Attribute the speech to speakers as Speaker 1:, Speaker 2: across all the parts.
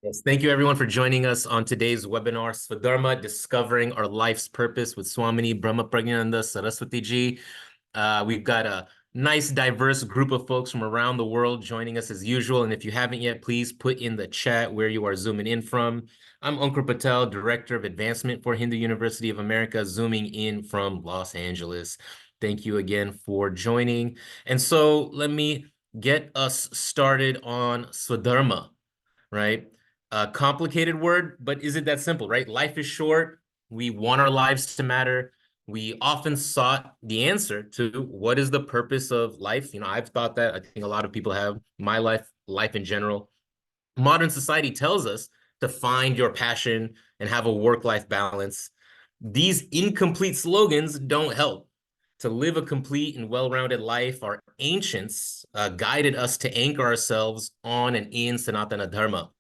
Speaker 1: Yes, thank you everyone for joining us on today's webinar, Svadharma, Discovering Our Life's Purpose with Swamini Brahma Pragnananda Saraswati Ji. We've got a nice, diverse group of folks from around the world joining us as usual. And if you haven't yet, please put in the chat where you are zooming in from. I'm Ankur Patel, Director of Advancement for Hindu University of America, zooming in from Los Angeles. Thank you again for joining. And so let me get us started on Swadharma, right? A complicated word, but is it that simple, right? Life is short. We want our lives to matter. We often sought the answer to what is the purpose of life. I've thought that. I think a lot of people have. My life in general. Modern society tells us to find your passion and have a work-life balance. These incomplete slogans don't help. To live a complete and well-rounded life, our ancients guided us to anchor ourselves on and in Sanatana Dharma.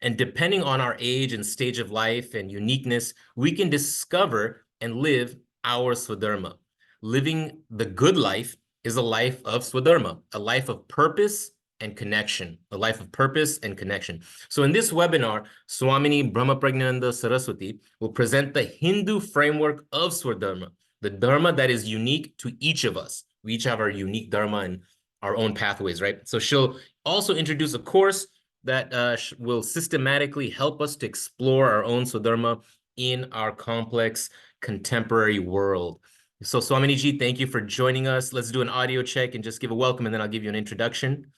Speaker 1: And depending on our age and stage of life and uniqueness, we can discover and live our Svadharma. Living the good life is a life of Svadharma, a life of purpose and connection, a life of purpose and connection. So in this webinar, Swamini Brahma Pragnananda Saraswati will present the Hindu framework of Swadharma, the Dharma that is unique to each of us. We each have our unique Dharma and our own pathways, right? So she'll also introduce a course that will systematically help us to explore our own Swdharma in our complex contemporary world. So Swamini Ji, thank you for joining us. Let's do an audio check and just give a welcome, and then I'll give you an introduction.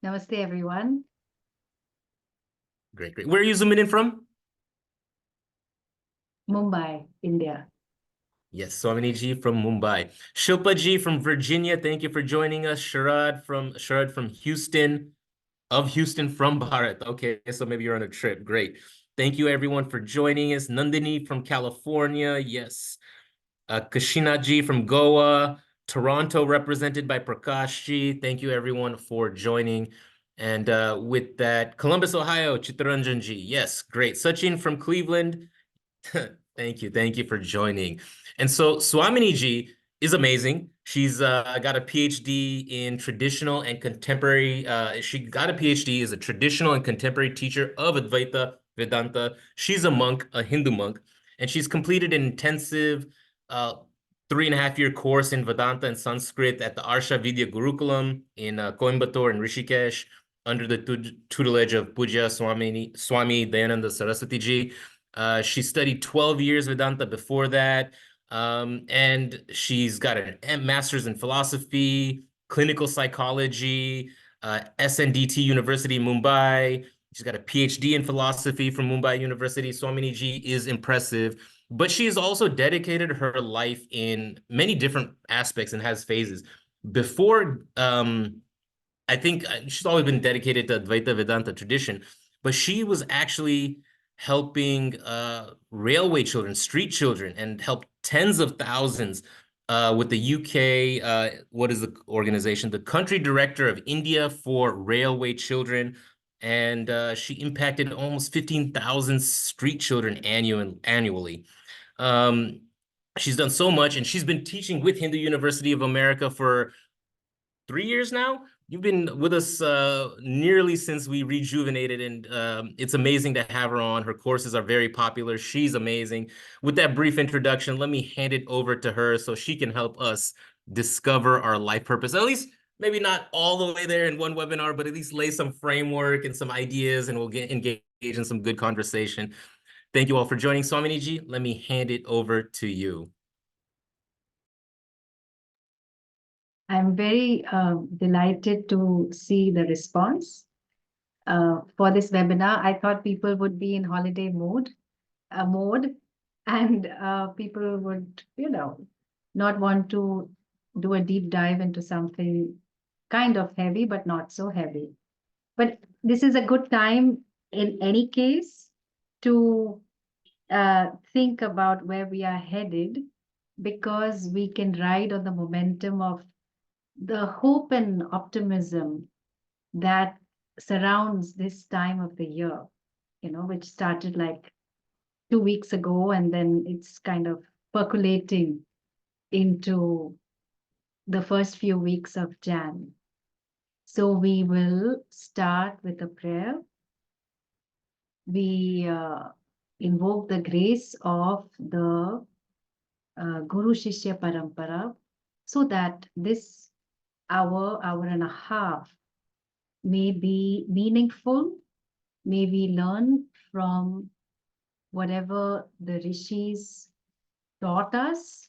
Speaker 2: Namaste, everyone.
Speaker 1: Great, great. Where are you zooming in from?
Speaker 2: Mumbai, India.
Speaker 1: Yes, Swamini Ji from Mumbai. Shilpa Ji from Virginia, thank you for joining us. Sharad from Houston. Of Houston from Bharat. Okay, so maybe you're on a trip. Great. Thank you, everyone, for joining us. Nandini from California. Yes. Kashinaji from Goa. Toronto, represented by Prakashji. Thank you, everyone, for joining. And with that, Columbus, Ohio, Chittaranjanji. Yes, great. Sachin from Cleveland. Thank you for joining. And so Swamini Ji is amazing. She's got a PhD in traditional and contemporary. She got a PhD as a traditional and contemporary teacher of Advaita Vedanta. She's a monk, a Hindu monk, and she's completed an intensive 3.5-year course in Vedanta and Sanskrit at the Arsha Vidya Gurukulam in Coimbatore and Rishikesh under the tutelage of Puja Swami Dayananda Saraswati Ji. She studied 12 years Vedanta before that. And she's got a master's in philosophy, clinical psychology, SNDT University, Mumbai. She's got a PhD in philosophy from Mumbai University. Swamini Ji is impressive, but she has also dedicated her life in many different aspects and has phases. Before, I think she's always been dedicated to Advaita Vedanta tradition, but she was actually helping railway children, street children, and helped tens of thousands with the UK, what is the organization? The Country Director of India for Railway Children. And she impacted almost 15,000 street children annually. She's done so much, and she's been teaching with Hindu University of America for 3 years now. You've been with us nearly since we rejuvenated, and it's amazing to have her on. Her courses are very popular. She's amazing. With that brief introduction, let me hand it over to her so she can help us discover our life purpose. At least maybe not all the way there in one webinar, but at least lay some framework and some ideas, and we'll get engaged in some good conversation. Thank you all for joining. Swamini Ji, let me hand it over to you.
Speaker 2: I'm very delighted to see the response for this webinar. I thought people would be in holiday mode, and people would, not want to do a deep dive into something kind of heavy, but not so heavy. But this is a good time in any case to think about where we are headed, because we can ride on the momentum of the hope and optimism that surrounds this time of the year, which started like 2 weeks ago, and then it's kind of percolating into the first few weeks of Jan. So we will start with a prayer we invoke the grace of the Guru Shishya Parampara, so that this hour and a half may be meaningful, may we learn from whatever the rishis taught us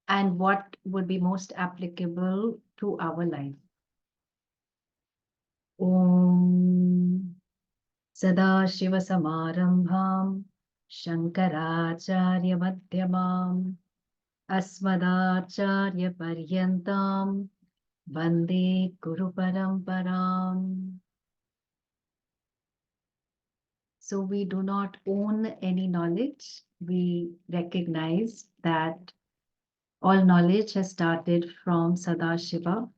Speaker 2: and what would be most applicable to our life. Om Sadashiva Samarambham Shankaracharya Madhyamam Asmadacharya Paryantam Vande Guru Paramparam. So we do not own any knowledge. We recognize that all knowledge has started from Sadashiva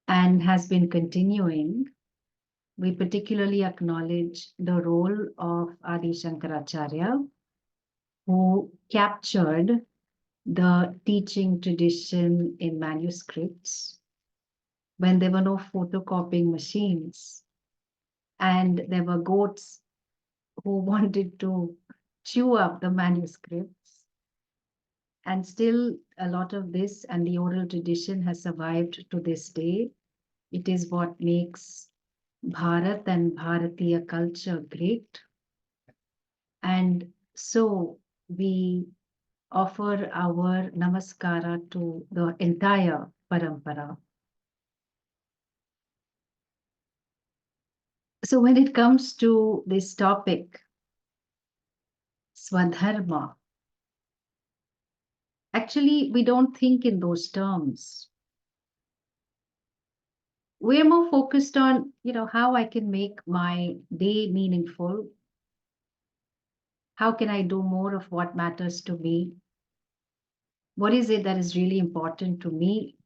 Speaker 2: and has been continuing. We particularly acknowledge the role of Adi Shankaracharya, who captured the teaching tradition in manuscripts when there were no photocopying machines and there were goats who wanted to chew up the manuscripts. And still a lot of this and the oral tradition has survived to this day. It is what makes Bharat and Bharatiya culture great. And so we offer our namaskara to the entire parampara. So when it comes to this topic, Swadharma, actually we don't think in those terms. We're more focused on, how I can make my day meaningful. How can I do more of what matters to me? What is it that is really important to me?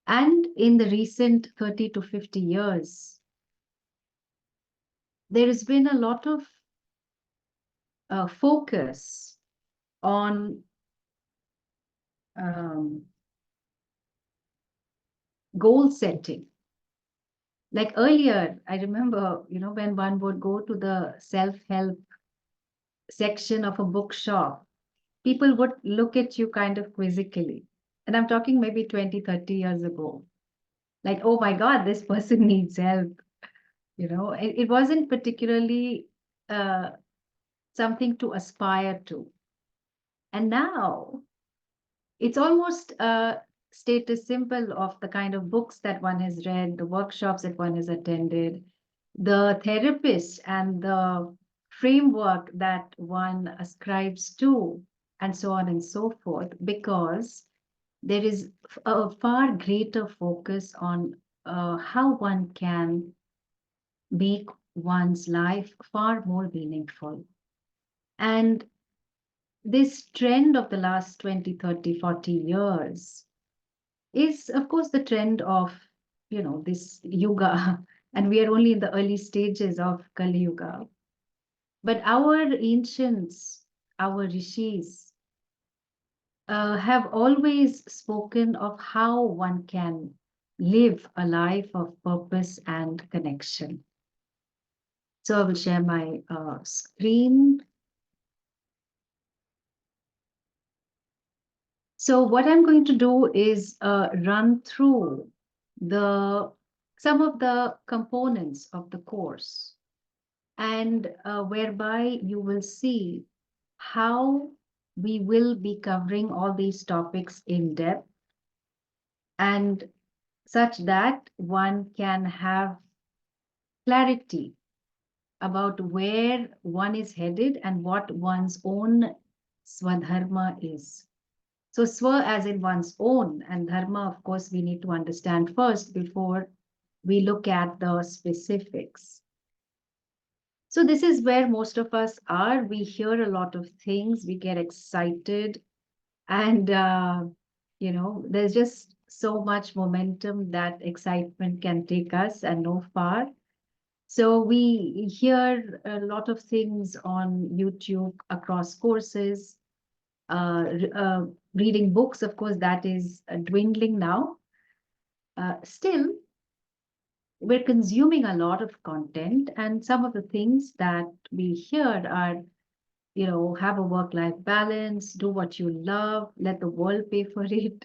Speaker 2: And in the recent 30 to 50 years, there has been a lot of focus on goal setting. Like earlier, I remember, when one would go to the self-help section of a bookshop, people would look at you kind of quizzically. And I'm talking maybe 20, 30 years ago. Like, oh my God, this person needs help. It wasn't particularly something to aspire to. And now it's almost a status symbol of the kind of books that one has read, the workshops that one has attended, the therapist and the framework that one ascribes to, and so on and so forth, because there is a far greater focus on how one can make one's life far more meaningful. And this trend of the last 20, 30, 40 years is, of course, the trend of, this yuga. And we are only in the early stages of Kali Yuga. But our ancients, our rishis, have always spoken of how one can live a life of purpose and connection. So I will share my screen. So what I'm going to do is run through some of the components of the course, and whereby you will see how we will be covering all these topics in depth, and such that one can have clarity about where one is headed and what one's own Svadharma is. So Swa as in one's own, and Dharma, of course, we need to understand first before we look at the specifics. So this is where most of us are. We hear a lot of things, we get excited, and there's just so much momentum that excitement can take us and no far. So we hear a lot of things on YouTube across courses, reading books, of course, that is dwindling now. Still, we're consuming a lot of content, and some of the things that we hear are, have a work-life balance, do what you love, let the world pay for it.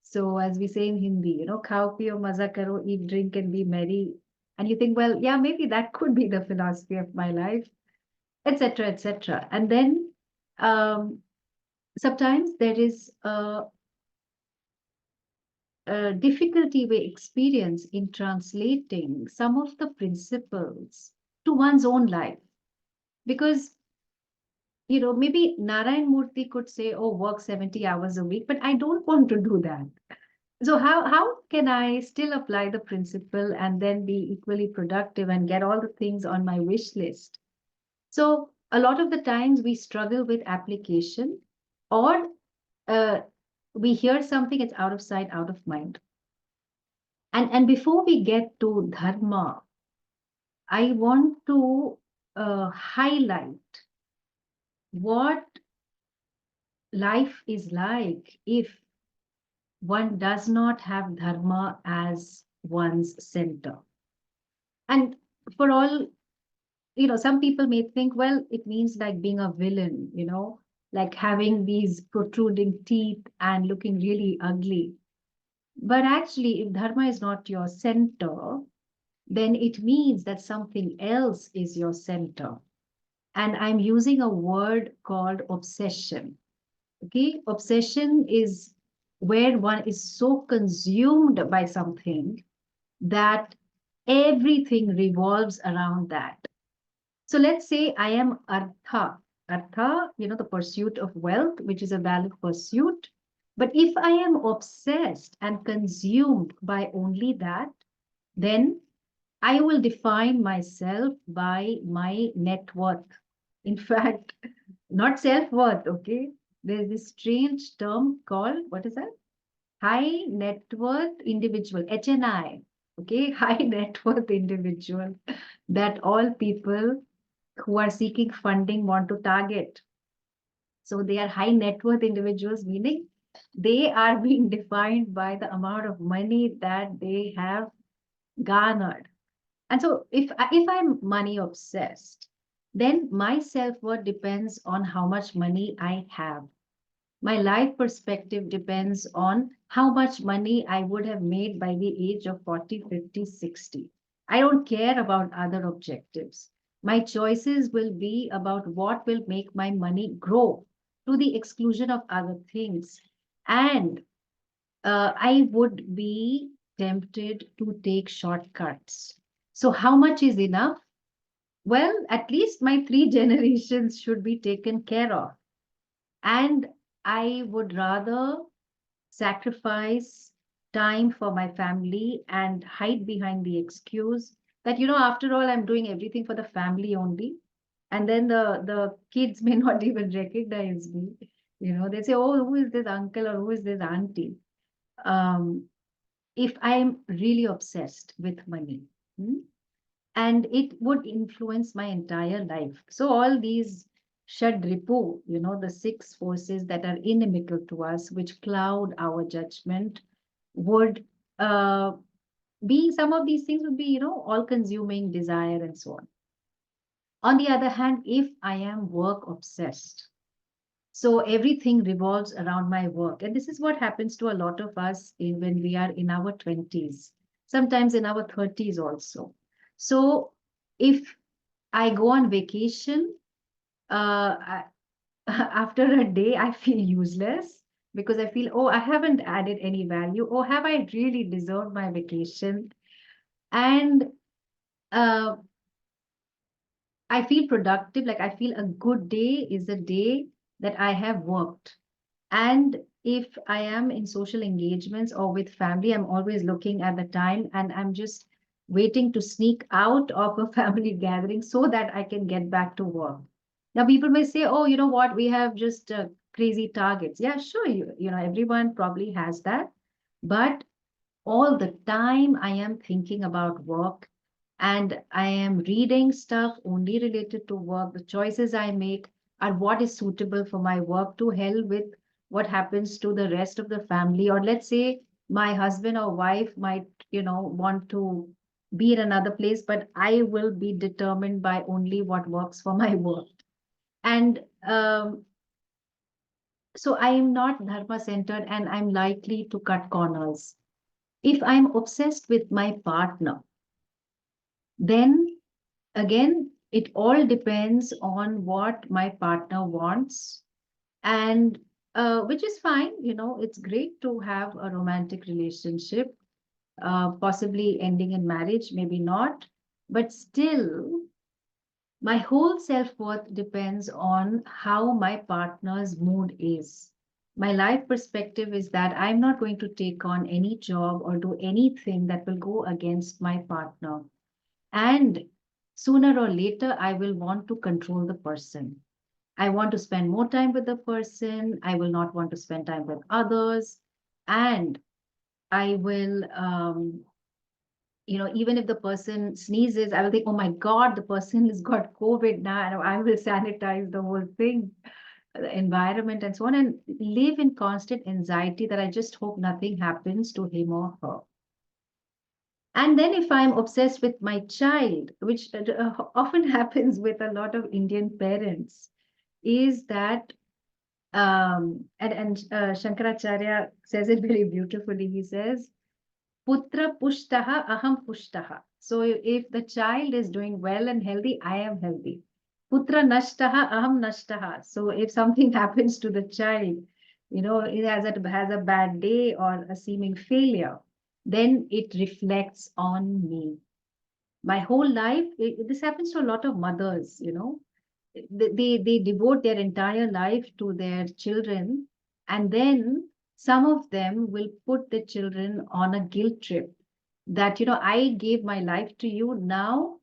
Speaker 2: So as we say in Hindi, khao piyo, maza karo, eat, drink, and be merry. And you think, well, yeah, maybe that could be the philosophy of my life, etc., etc. And then um, sometimes there is a difficulty we experience in translating some of the principles to one's own life. Because, maybe Narayan Murthy could say, oh, work 70 hours a week, but I don't want to do that. So how can I still apply the principle and then be equally productive and get all the things on my wish list? So a lot of the times we struggle with application, or uh, we hear something, it's out of sight, out of mind. And before we get to dharma, I want to highlight what life is like if one does not have dharma as one's center. And for all, some people may think, well, it means like being a villain, like having these protruding teeth and looking really ugly. But actually, if dharma is not your center, then it means that something else is your center. And I'm using a word called obsession. Okay, obsession is where one is so consumed by something that everything revolves around that. So let's say I am artha. Artha, the pursuit of wealth, which is a valid pursuit. But if I am obsessed and consumed by only that, then I will define myself by my net worth. In fact, not self-worth, okay? There's this strange term called, what is that? High net worth individual, HNI, okay? High net worth individual that all people who are seeking funding want to target. So they are high net worth individuals, meaning they are being defined by the amount of money that they have garnered. And so if I'm money obsessed, then my self-worth depends on how much money I have. My life perspective depends on how much money I would have made by the age of 40, 50, 60. I don't care about other objectives. My choices will be about what will make my money grow to the exclusion of other things. And I would be tempted to take shortcuts. So, how much is enough? Well, at least my three generations should be taken care of. And I would rather sacrifice time for my family and hide behind the excuse that, after all, I'm doing everything for the family only. And then the kids may not even recognize me. They say, oh, who is this uncle or who is this auntie? Um, if I'm really obsessed with money, and it would influence my entire life. So all these Shadripu, the six forces that are inimical to us, which cloud our judgment, would uh, be some of these things would be, all consuming desire and so on. On the other hand, if I am work obsessed, so everything revolves around my work. And this is what happens to a lot of us when we are in our 20s, sometimes in our 30s also. So if I go on vacation, after a day, I feel useless because I feel, oh, I haven't added any value. Oh, have I really deserved my vacation? And uh, I feel productive. Like I feel a good day is a day that I have worked. And if I am in social engagements or with family, I'm always looking at the time and I'm just waiting to sneak out of a family gathering so that I can get back to work. Now, people may say, oh, you know what, we have just crazy targets. Yeah, sure, everyone probably has that. But all the time I am thinking about work and I am reading stuff only related to work. The choices I make are what is suitable for my work. To hell with what happens to the rest of the family. Or let's say my husband or wife might, want to be in another place, but I will be determined by only what works for my work. And so I am not dharma centered, and I'm likely to cut corners. If I'm obsessed with my partner, then again, it all depends on what my partner wants. And which is fine, it's great to have a romantic relationship, possibly ending in marriage, maybe not. But still, my whole self-worth depends on how my partner's mood is. My life perspective is that I'm not going to take on any job or do anything that will go against my partner. And sooner or later, I will want to control the person. I want to spend more time with the person. I will not want to spend time with others. And I will, even if the person sneezes, I will think, oh my God, the person has got COVID now, and I will sanitize the whole thing, the environment, and so on, and live in constant anxiety that I just hope nothing happens to him or her. And then if I'm obsessed with my child, which often happens with a lot of Indian parents, is that, and Shankaracharya says it very beautifully. He says, Putra pushtaha aham pushtaha. So if the child is doing well and healthy, I am healthy. Putra nashtaha aham nashtaha. So if something happens to the child, it has a bad day or a seeming failure, then it reflects on me. My whole life, this happens to a lot of mothers, they devote their entire life to their children, and then some of them will put the children on a guilt trip that, I gave my life to you, now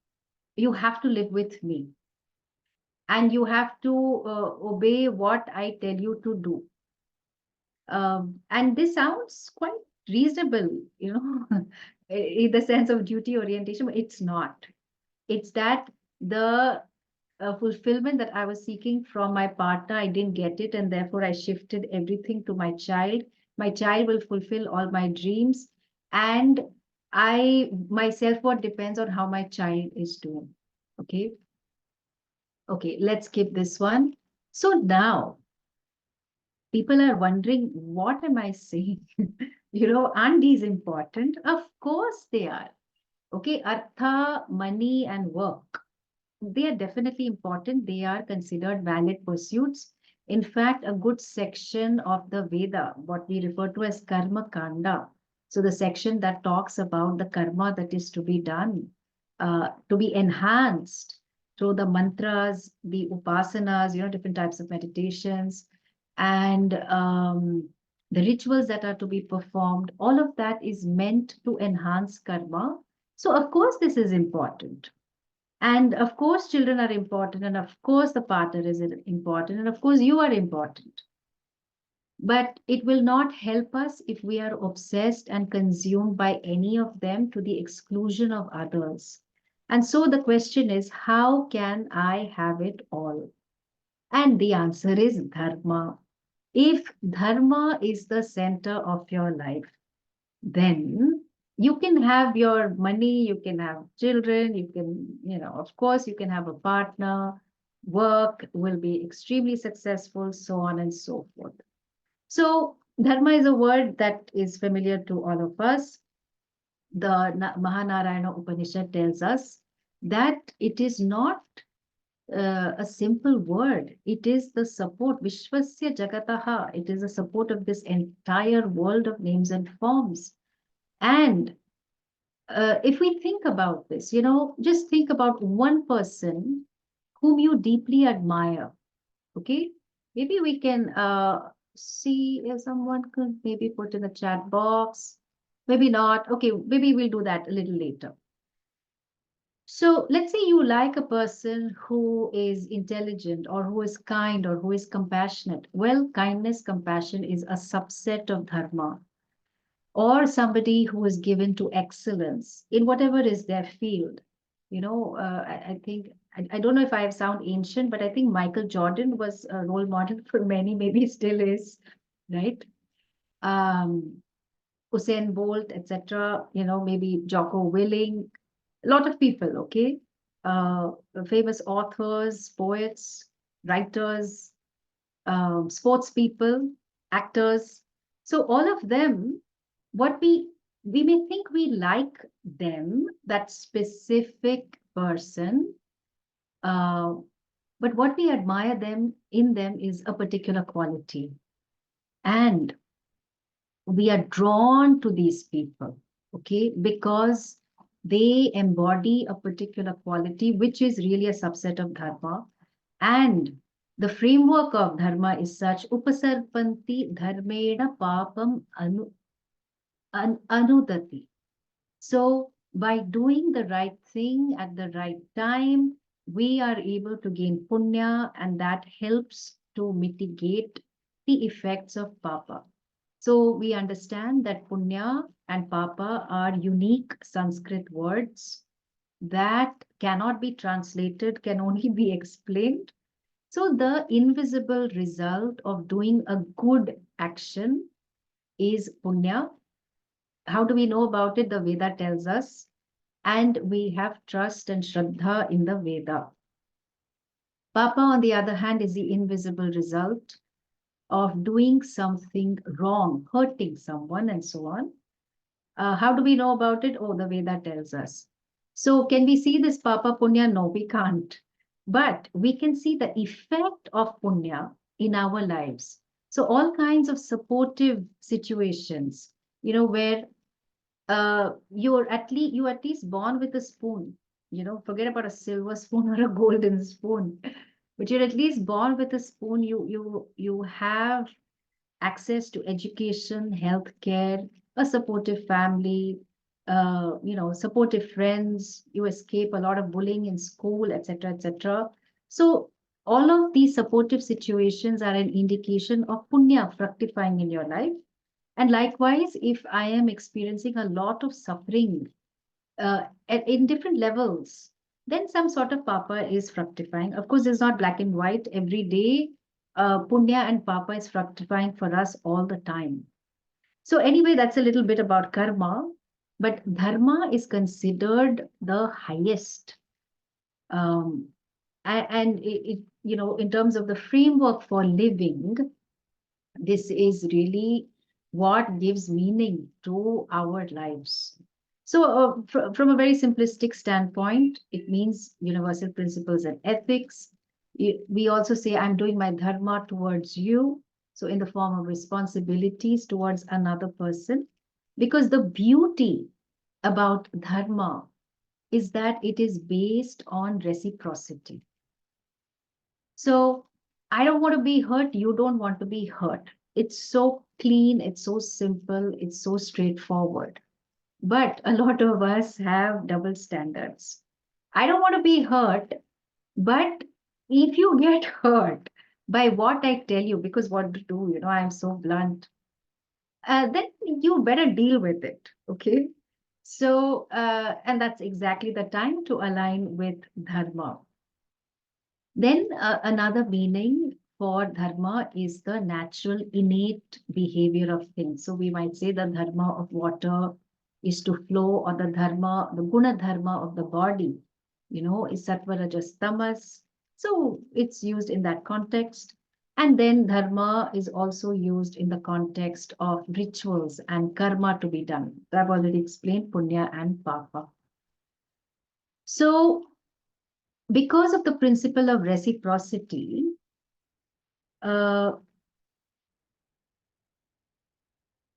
Speaker 2: you have to live with me, and you have to obey what I tell you to do. And this sounds quite reasonable, in the sense of duty orientation, but it's not. It's that the fulfillment that I was seeking from my partner, I didn't get it, and therefore I shifted everything to my child. My child will fulfill all my dreams, and my self-worth depends on how my child is doing. Okay. Okay, let's skip this one. So now people are wondering, what am I saying? Aren't these important? Of course they are. Okay, artha, money, and work, they are definitely important. They are considered valid pursuits. In fact, a good section of the Veda, what we refer to as Karma Kanda, so the section that talks about the karma that is to be done, to be enhanced through the mantras, the upasanas, different types of meditations, and the rituals that are to be performed, all of that is meant to enhance karma. So, of course, this is important. And of course, children are important, and of course, the partner is important, and of course, you are important. But it will not help us if we are obsessed and consumed by any of them to the exclusion of others. And so the question is, how can I have it all? And the answer is dharma. If dharma is the center of your life, then you can have your money, you can have children, you can, of course, you can have a partner, work will be extremely successful, so on and so forth. So, dharma is a word that is familiar to all of us. The Mahanarayana Upanishad tells us that it is not a simple word. It is the support, Vishwasya Jagataha. It is the support of this entire world of names and forms. And if we think about this, just think about one person whom you deeply admire. Okay, maybe we can see if someone could maybe put in the chat box. Maybe not. Okay, maybe we'll do that a little later. So let's say you like a person who is intelligent or who is kind or who is compassionate. Well, kindness, compassion is a subset of dharma. Or somebody who is given to excellence in whatever is their field. I think, I don't know if I sound ancient, but I think Michael Jordan was a role model for many, maybe still is, right? Usain Bolt, etc., maybe Jocko Willing, A lot of people, okay? Uh, Famous authors, poets, writers, sports people, actors. So all of them, what we may think we like them, that specific person, uh, but what we admire them in them is a particular quality. And we are drawn to these people, okay, because they embody a particular quality, which is really a subset of dharma. And the framework of dharma is such: upasarpanti dharmena papam anudati. So by doing the right thing at the right time, we are able to gain punya, and that helps to mitigate the effects of papa. So we understand that punya and papa are unique Sanskrit words that cannot be translated, can only be explained. So the invisible result of doing a good action is punya. How do we know about it? The Veda tells us, and we have trust and shraddha in the Veda. Papa, on the other hand, is the invisible result of doing something wrong, hurting someone, and so on. How do we know about it? Oh, the Veda tells us. So, can we see this Papa Punya? No, we can't. But we can see the effect of Punya in our lives. So, all kinds of supportive situations, where you at least born with a spoon. Forget about a silver spoon or a golden spoon, but you're at least born with a spoon. You have access to education, healthcare, a supportive family, supportive friends. You escape a lot of bullying in school, etc., etc. So all of these supportive situations are an indication of punya fructifying in your life. And likewise, if I am experiencing a lot of suffering in different levels, then some sort of papa is fructifying. Of course, it's not black and white. Every day, punya and papa is fructifying for us all the time. So anyway, that's a little bit about karma. But dharma is considered the highest. Um, and in terms of the framework for living, this is really what gives meaning to our lives. So, from a very simplistic standpoint, it means universal principles and ethics. We also say, I'm doing my dharma towards you. So, in the form of responsibilities towards another person. Because the beauty about dharma is that it is based on reciprocity. So I don't want to be hurt. You don't want to be hurt. It's so clean. It's so simple. It's so straightforward. But a lot of us have double standards. I don't want to be hurt. But if you get hurt by what I tell you, because what to do, I'm so blunt, then you better deal with it. Okay. So, and that's exactly the time to align with dharma. Then another meaning for dharma is the natural innate behavior of things. So we might say the dharma of water is to flow, or the dharma, the guna dharma of the body, is sattva, rajas, tamas. So it's used in that context. And then dharma is also used in the context of rituals and karma to be done. So I've already explained punya and papa. So because of the principle of reciprocity,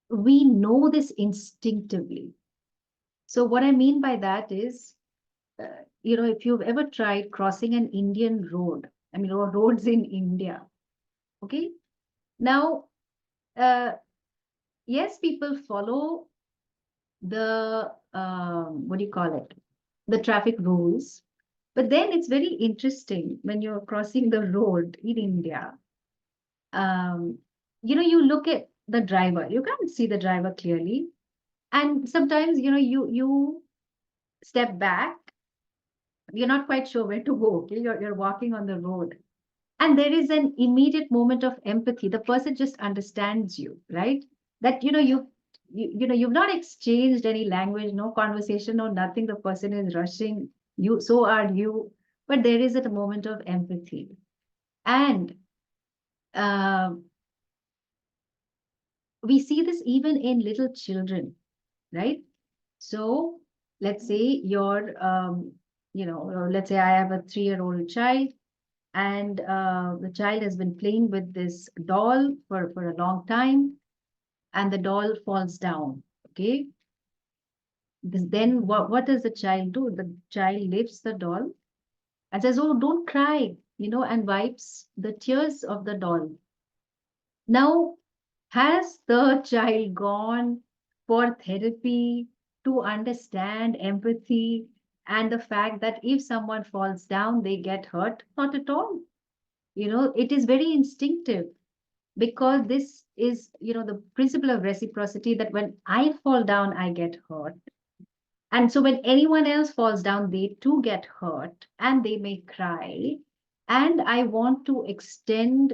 Speaker 2: we know this instinctively. So what I mean by that is, if you've ever tried crossing an Indian road, or roads in India, okay? Now, yes, people follow the, what do you call it? The traffic rules. But then it's very interesting when you're crossing the road in India. You look at the driver, you can't see the driver clearly. And sometimes, you step back, you're not quite sure where to go. Okay, you're walking on the road. And there is an immediate moment of empathy. The person just understands you, right? That, you've not exchanged any language, no conversation, no nothing. The person is rushing you, so are you. But there is a moment of empathy. And uh, we see this even in little children, right? So let's say let's say I have a 3-year-old child, and the child has been playing with this doll for a long time, and the doll falls down. Okay. Then what does the child do? The child lifts the doll and says, "Oh, don't cry," and wipes the tears of the doll. Now, has the child gone for therapy to understand empathy and the fact that if someone falls down, they get hurt? Not at all. It is very instinctive, because this is, the principle of reciprocity, that when I fall down, I get hurt. And so when anyone else falls down, they too get hurt and they may cry. And I want to extend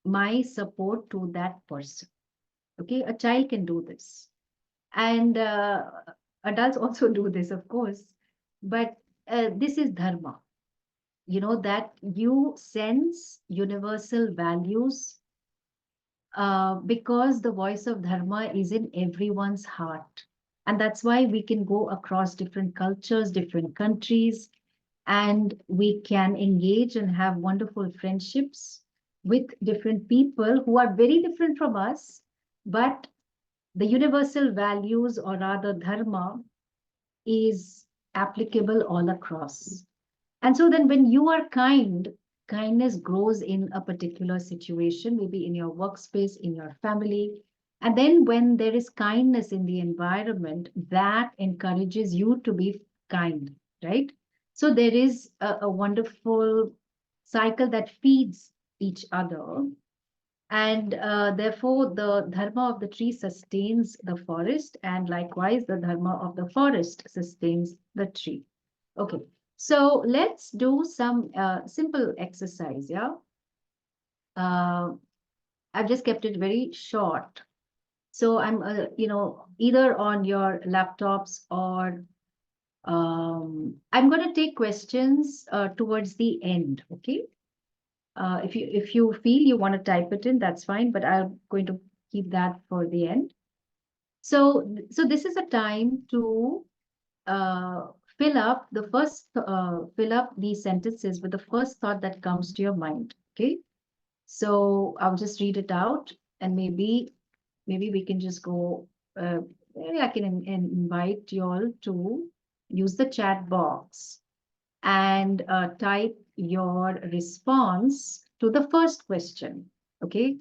Speaker 2: my support to that person. Okay, a child can do this. And adults also do this, of course. But this is dharma, that you sense universal values, because the voice of dharma is in everyone's heart. And that's why we can go across different cultures, different countries, and we can engage and have wonderful friendships with different people who are very different from us, but the universal values, or rather dharma, is applicable all across. And so then when you are kind, kindness grows in a particular situation, maybe in your workspace, in your family. And then when there is kindness in the environment, that encourages you to be kind, right? So there is a wonderful cycle that feeds each other. And therefore, the dharma of the tree sustains the forest, and likewise, the dharma of the forest sustains the tree. Okay, so let's do some simple exercise, yeah? I've just kept it very short. So I'm, either on your laptops, or I'm going to take questions towards the end, okay? If you feel you want to type it in, that's fine, but I'm going to keep that for the end. So this is a time to uh, fill up these sentences with the first thought that comes to your mind. Okay, so I'll just read it out, and maybe we can just go. Maybe I can invite you all to use the chat box and type your response to the first question. Okay,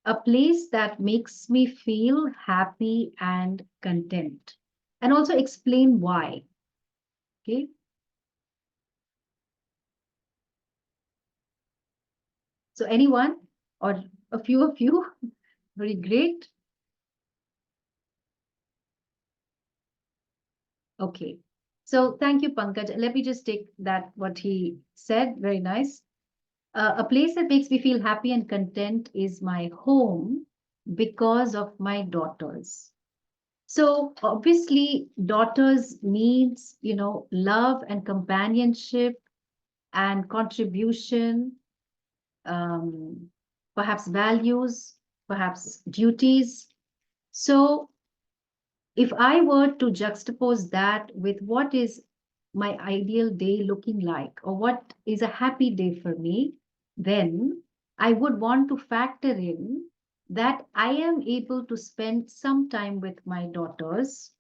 Speaker 2: a place that makes me feel happy and content, and also explain why. Okay. So anyone, or a few of you? Very great. Okay. So thank you, Pankaj. Let me just take that, what he said. Very nice. A place that makes me feel happy and content is my home because of my daughters. So obviously, daughters needs, love and companionship and contribution, um, perhaps values, perhaps duties. So if I were to juxtapose that with what is my ideal day looking like, or what is a happy day for me, then I would want to factor in that I am able to spend some time with my daughters.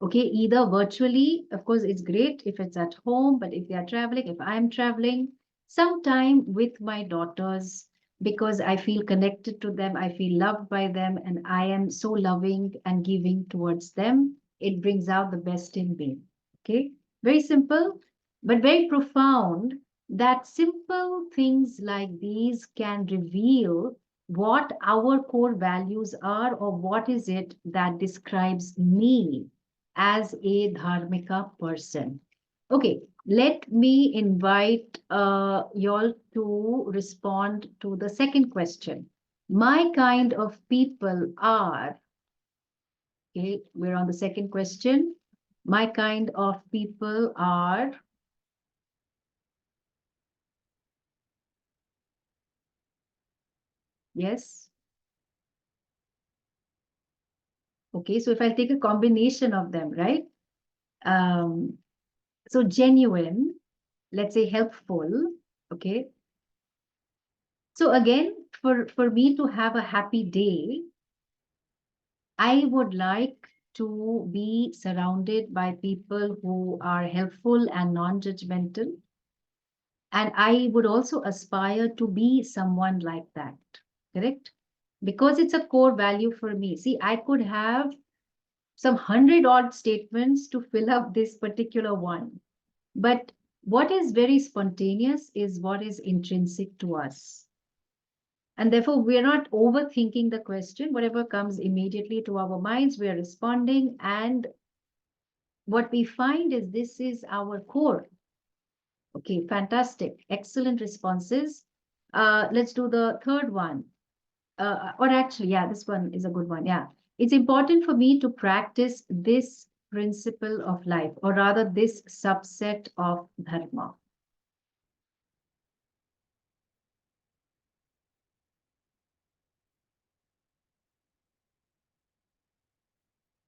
Speaker 2: Okay, either virtually, of course, it's great if it's at home, but if they are traveling, if I'm traveling, some time with my daughters, because I feel connected to them, I feel loved by them, and I am so loving and giving towards them. It brings out the best in me. Okay, very simple, but very profound, that simple things like these can reveal what our core values are, or what is it that describes me as a dharmika person. Okay, let me invite y'all to respond to the second question. My kind of people are, Okay, we're on the second question. My kind of people are... Yes. Okay, so if I take a combination of them, right? So genuine, let's say helpful, okay? So again, for me to have a happy day, I would like to be surrounded by people who are helpful and non-judgmental. And I would also aspire to be someone like that, correct? Because it's a core value for me. See, I could have some 100 odd statements to fill up this particular one. But what is very spontaneous is what is intrinsic to us. And therefore, we're not overthinking the question. Whatever comes immediately to our minds, we are responding. And what we find is this is our core. Okay, fantastic. Excellent responses. Let's do the third one. Or actually, yeah, this one is a good one. Yeah. It's important for me to practice this principle of life, or rather this subset of dharma.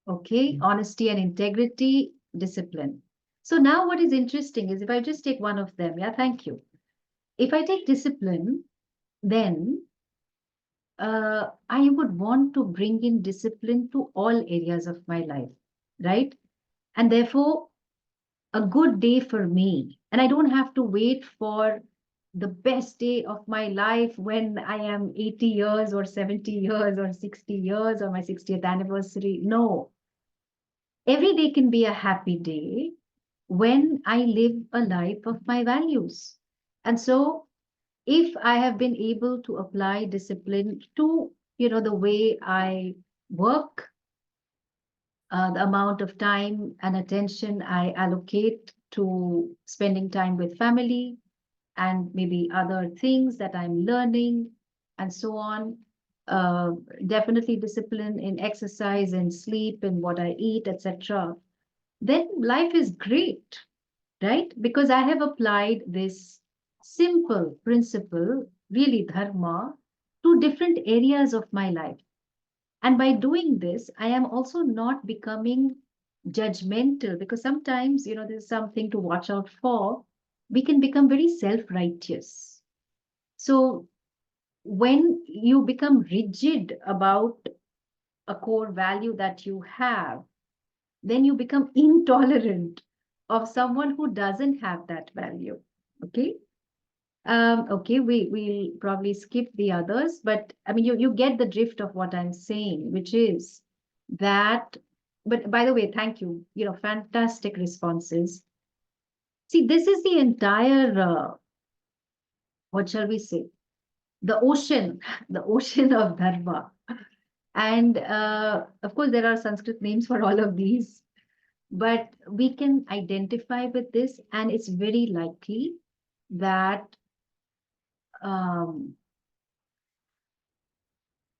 Speaker 2: Okay, honesty and integrity, discipline. So now what is interesting is if I just take one of them, yeah, thank you. If I take discipline, then I would want to bring in discipline to all areas of my life, right? And therefore, a good day for me. And I don't have to wait for the best day of my life when I am 80 years or 70 years or 60 years or my 60th anniversary. No, every day can be a happy day when I live a life of my values. And so if I have been able to apply discipline to, the way I work, the amount of time and attention I allocate to spending time with family and maybe other things that I'm learning and so on. Uh, Definitely discipline in exercise and sleep and what I eat, etc. Then life is great, right? Because I have applied this simple principle, really dharma, to different areas of my life. And by doing this, I am also not becoming judgmental because sometimes, there's something to watch out for. We can become very self-righteous. So when you become rigid about a core value that you have, then you become intolerant of someone who doesn't have that value. Okay. Okay, we'll probably skip the others, but I mean, you get the drift of what I'm saying, which is that, but by the way, thank you, fantastic responses. See, this is the entire, what shall we say, the ocean, the ocean of Dharma. And of course, there are Sanskrit names for all of these, but we can identify with this, and it's very likely that um,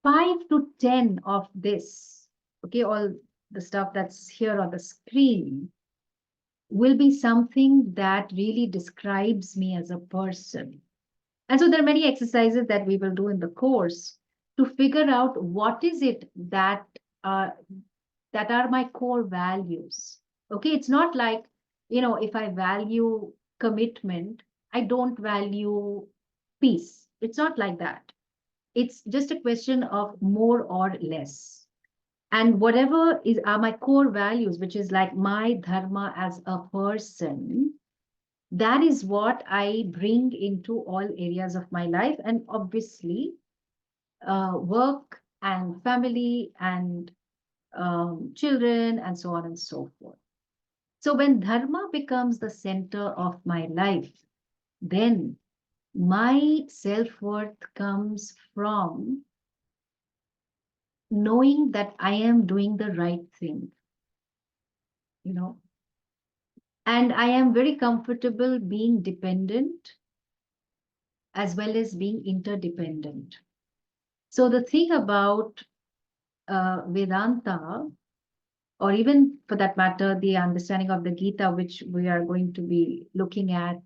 Speaker 2: 5 to 10 of this, okay, all the stuff that's here on the screen will be something that really describes me as a person. And so there are many exercises that we will do in the course to figure out what is it uh, that are my core values. Okay, it's not like, if I value commitment, I don't value peace. It's not like that. It's just a question of more or less. And whatever is are my core values, which is like my dharma as a person, that is what I bring into all areas of my life. And obviously, work and family and children and so on and so forth. So when dharma becomes the center of my life, then my self-worth comes from knowing that I am doing the right thing, you know, and I am very comfortable being dependent as well as being interdependent. So the thing about Vedanta or even for that matter, the understanding of the Gita, which we are going to be looking at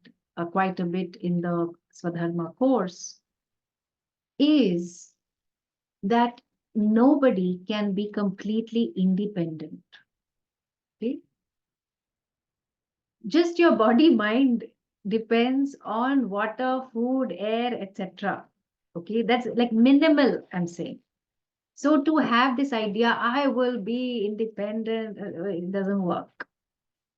Speaker 2: quite a bit in the Swadharma course, is that nobody can be completely independent. Okay? Just your body, mind depends on water, food, air, etc. Okay, that's like minimal, I'm saying. So to have this idea, I will be independent, it doesn't work.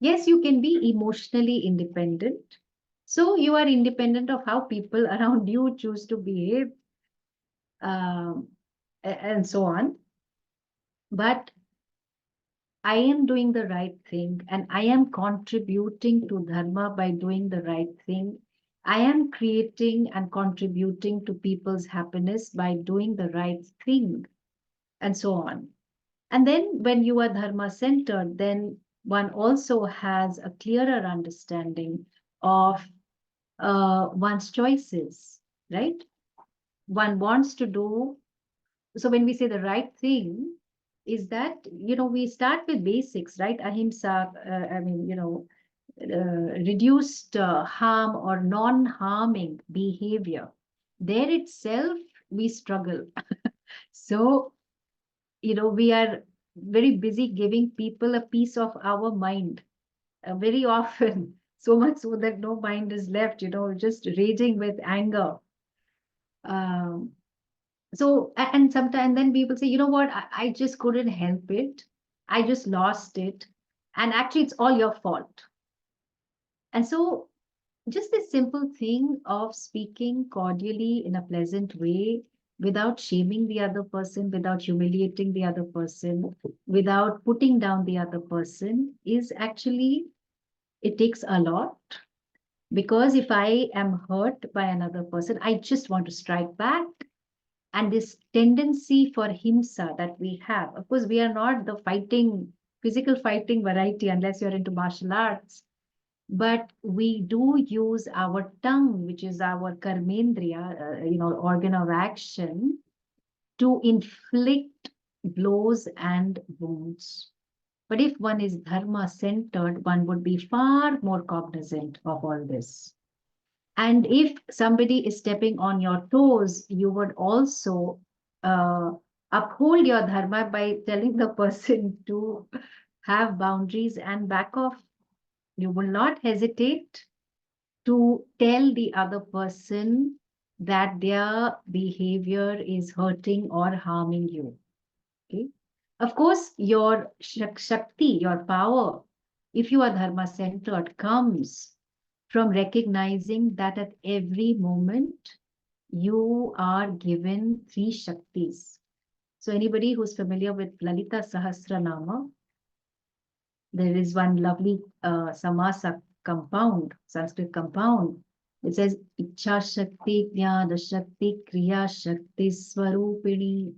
Speaker 2: Yes, you can be emotionally independent. So you are independent of how people around you choose to behave, and so on. But I am doing the right thing and I am contributing to Dharma by doing the right thing. I am creating and contributing to people's happiness by doing the right thing, and so on. And then when you are Dharma centered, then one also has a clearer understanding of one's choices, right? One wants to do. So when we say the right thing, is that, we start with basics, right? Ahimsa, reduced harm or non-harming behavior. There itself, we struggle. So, we are very busy giving people a piece of our mind very often, so much so that no mind is left, just raging with anger. Um, and sometimes then people say, you know what, I just couldn't help it. I just lost it. And actually, it's all your fault. And so, just this simple thing of speaking cordially in a pleasant way, without shaming the other person, without humiliating the other person, without putting down the other person, is actually, it takes a lot. Because if I am hurt by another person, I just want to strike back. And this tendency for himsa that we have, of course, we are not the physical fighting variety unless you're into martial arts. But we do use our tongue, which is our karmendriya, organ of action, to inflict blows and wounds. But if one is dharma centered, one would be far more cognizant of all this. And if somebody is stepping on your toes, you would also uh, uphold your dharma by telling the person to have boundaries and back off. You will not hesitate to tell the other person that their behavior is hurting or harming you. Okay? Of course, your shakti, your power, if you are dharma centered, comes from recognizing that at every moment you are given three shaktis. So anybody who's familiar with Lalita Sahasranama, there is one lovely samasa compound, Sanskrit compound. It says Ichha Shakti, Jnana Shakti, Kriya Shakti, Swarupini.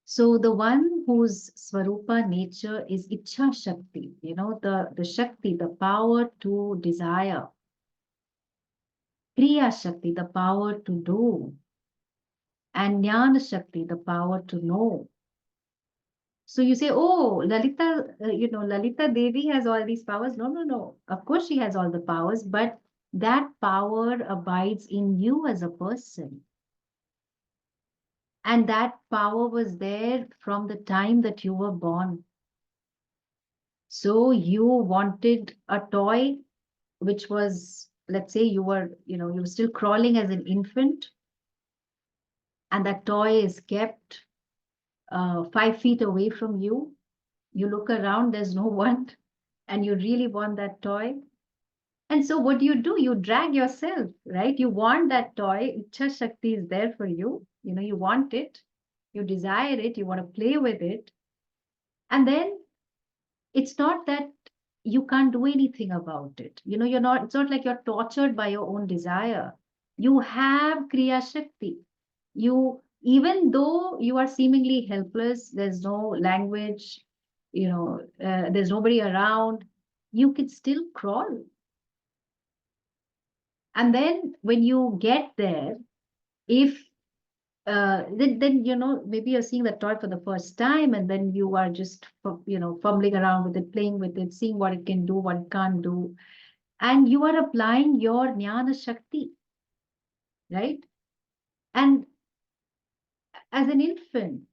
Speaker 2: So the one whose Swarupa nature is Ichha Shakti, the Shakti, the power to desire. Kriya Shakti, the power to do. And Jnana Shakti, the power to know. So you say, oh, Lalita, Lalita Devi has all these powers. No, no, no. Of course she has all the powers, but that power abides in you as a person. And that power was there from the time that you were born. So you wanted a toy, which was, let's say you were still crawling as an infant, and that toy is kept 5 feet away from you. You look around, there's no one, and you really want that toy. And so what do? You drag yourself, right? You want that toy. Ichha Shakti is there for you. You want it, you desire it, you want to play with it. And then it's not that you can't do anything about it. It's not like you're tortured by your own desire. You have Kriya Shakti. Even though you are seemingly helpless, there's no language, there's nobody around, you can still crawl. And then when you get there, if then maybe you're seeing the toy for the first time, and then you are just fumbling around with it, playing with it, seeing what it can do, what it can't do, and you are applying your jnana shakti, right? And as an infant,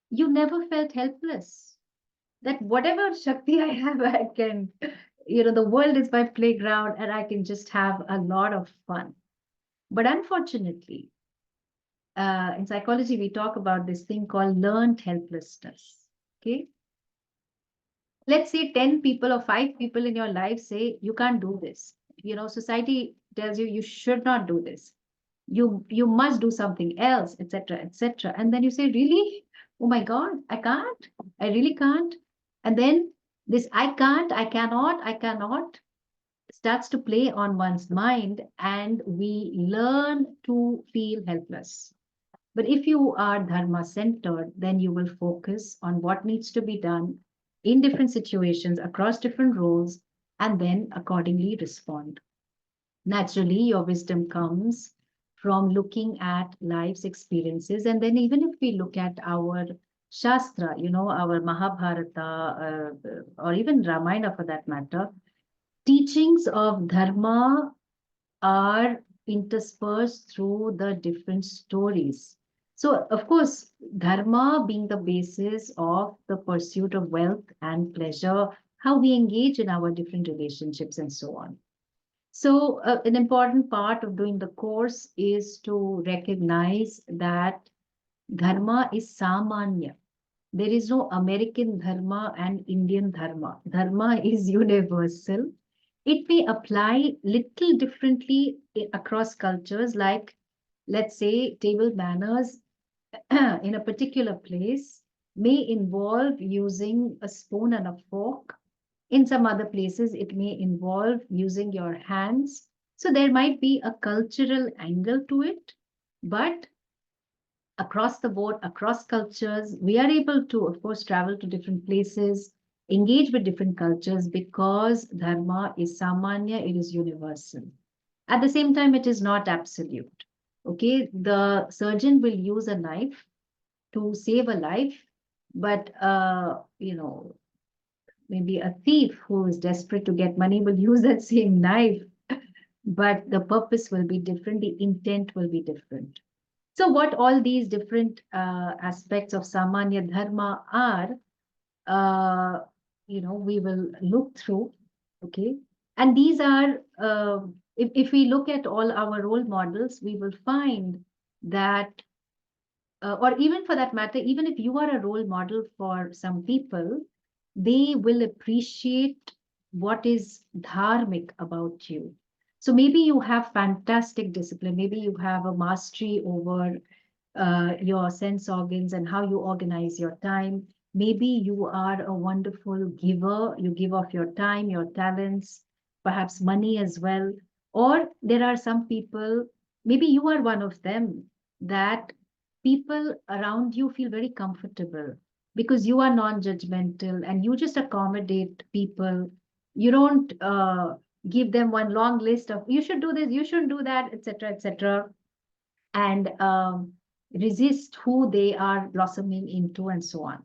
Speaker 2: you never felt helpless. That whatever shakti I have, I can, the world is my playground, and I can just have a lot of fun. But unfortunately, in psychology, we talk about this thing called learned helplessness. Okay. Let's say 10 people or 5 people in your life say, you can't do this. Society tells you, you should not do this. You must do something else, etc., etc. And then you say, really? Oh my God, I can't. I really can't. And then this I can't, I cannot starts to play on one's mind, and we learn to feel helpless. But if you are dharma centered, then you will focus on what needs to be done in different situations across different roles, and then accordingly respond. Naturally, your wisdom comes from looking at life's experiences. And then, even if we look at our Shastra, our Mahabharata, or even Ramayana for that matter, teachings of Dharma are interspersed through the different stories. So, of course, Dharma being the basis of the pursuit of wealth and pleasure, how we engage in our different relationships, and so on. So, an important part of doing the course is to recognize that Dharma is Samanya. There is no American Dharma and Indian Dharma. Dharma is universal. It may apply little differently across cultures, like, let's say, table manners in a particular place may involve using a spoon and a fork. In some other places, it may involve using your hands. So there might be a cultural angle to it, but across the board, across cultures, we are able to, of course, travel to different places, engage with different cultures, because Dharma is Samanya, it is universal. At the same time, it is not absolute. Okay, the surgeon will use a knife to save a life, but maybe a thief who is desperate to get money will use that same knife, but the purpose will be different, the intent will be different. So what all these different aspects of Samanya Dharma are, we will look through, okay? And these are, if we look at all our role models, we will find that, or even for that matter, even if you are a role model for some people, they will appreciate what is dharmic about you. So maybe you have fantastic discipline, maybe you have a mastery over your sense organs and how you organize your time. Maybe you are a wonderful giver, you give of your time, your talents, perhaps money as well. Or there are some people, maybe you are one of them, that people around you feel very comfortable because you are non-judgmental and you just accommodate people. You don't give them one long list of you should do this, you shouldn't do that, etc., etc., and resist who they are blossoming into, and so on.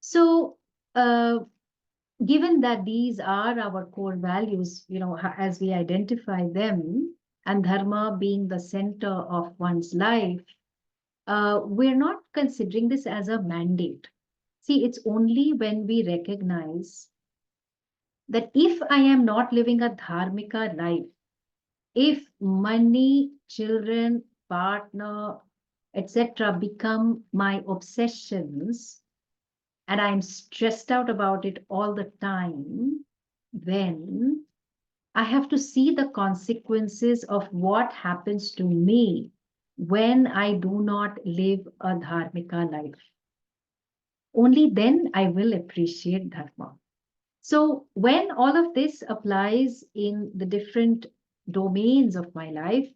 Speaker 2: So, given that these are our core values, as we identify them, and dharma being the center of one's life, we're not considering this as a mandate. See, it's only when we recognize that if I am not living a dharmika life, if money, children, partner, etc., become my obsessions, and I'm stressed out about it all the time, then I have to see the consequences of what happens to me when I do not live a dharmika life. Only then I will appreciate dharma. So when all of this applies in the different domains of my life,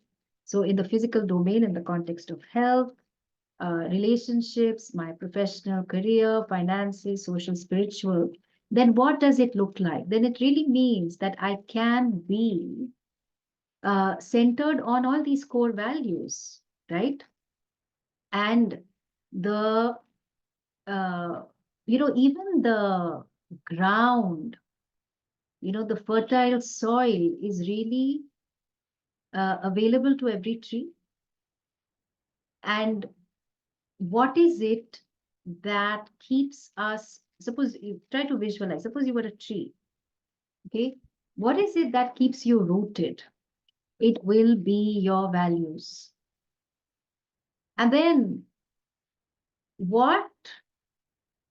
Speaker 2: so in the physical domain, in the context of health, relationships, my professional career, finances, social, spiritual, then what does it look like? Then it really means that I can be centered on all these core values, right? And the, even the ground, the fertile soil is really available to every tree. And what is it that keeps us, suppose you try to visualize, suppose you were a tree, okay? What is it that keeps you rooted? It will be your values. And then what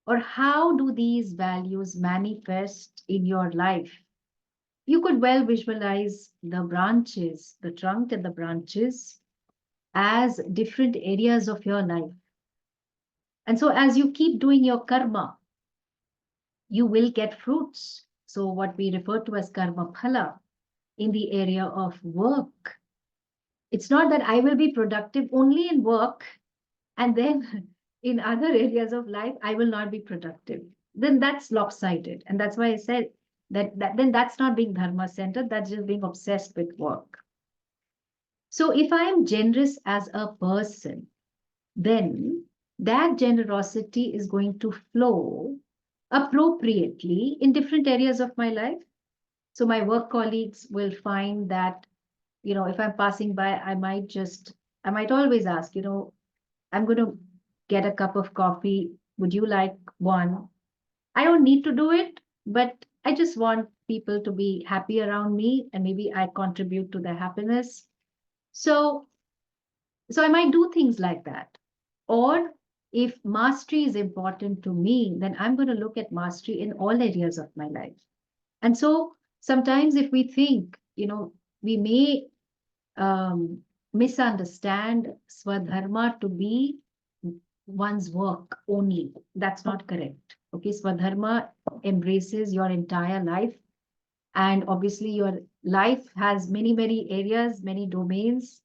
Speaker 2: or how do these values manifest in your life? You could well visualize the branches, the trunk and the branches as different areas of your life. And so as you keep doing your karma, you will get fruits. So what we refer to as karma phala in the area of work. It's not that I will be productive only in work and then in other areas of life, I will not be productive. Then that's lopsided. And that's why I said that then that's not being dharma centered, that's just being obsessed with work. So if I am generous as a person, then that generosity is going to flow appropriately in different areas of my life. So my work colleagues will find that, if I'm passing by, I might always ask, I'm going to get a cup of coffee. Would you like one? I don't need to do it, but I just want people to be happy around me and maybe I contribute to their happiness. So, so I might do things like that. Or if mastery is important to me, then I'm going to look at mastery in all areas of my life. And so sometimes if we think, we may misunderstand Swadharma to be one's work only. That's not correct. Okay, Swadharma embraces your entire life. And obviously, your life has many, many areas, many domains.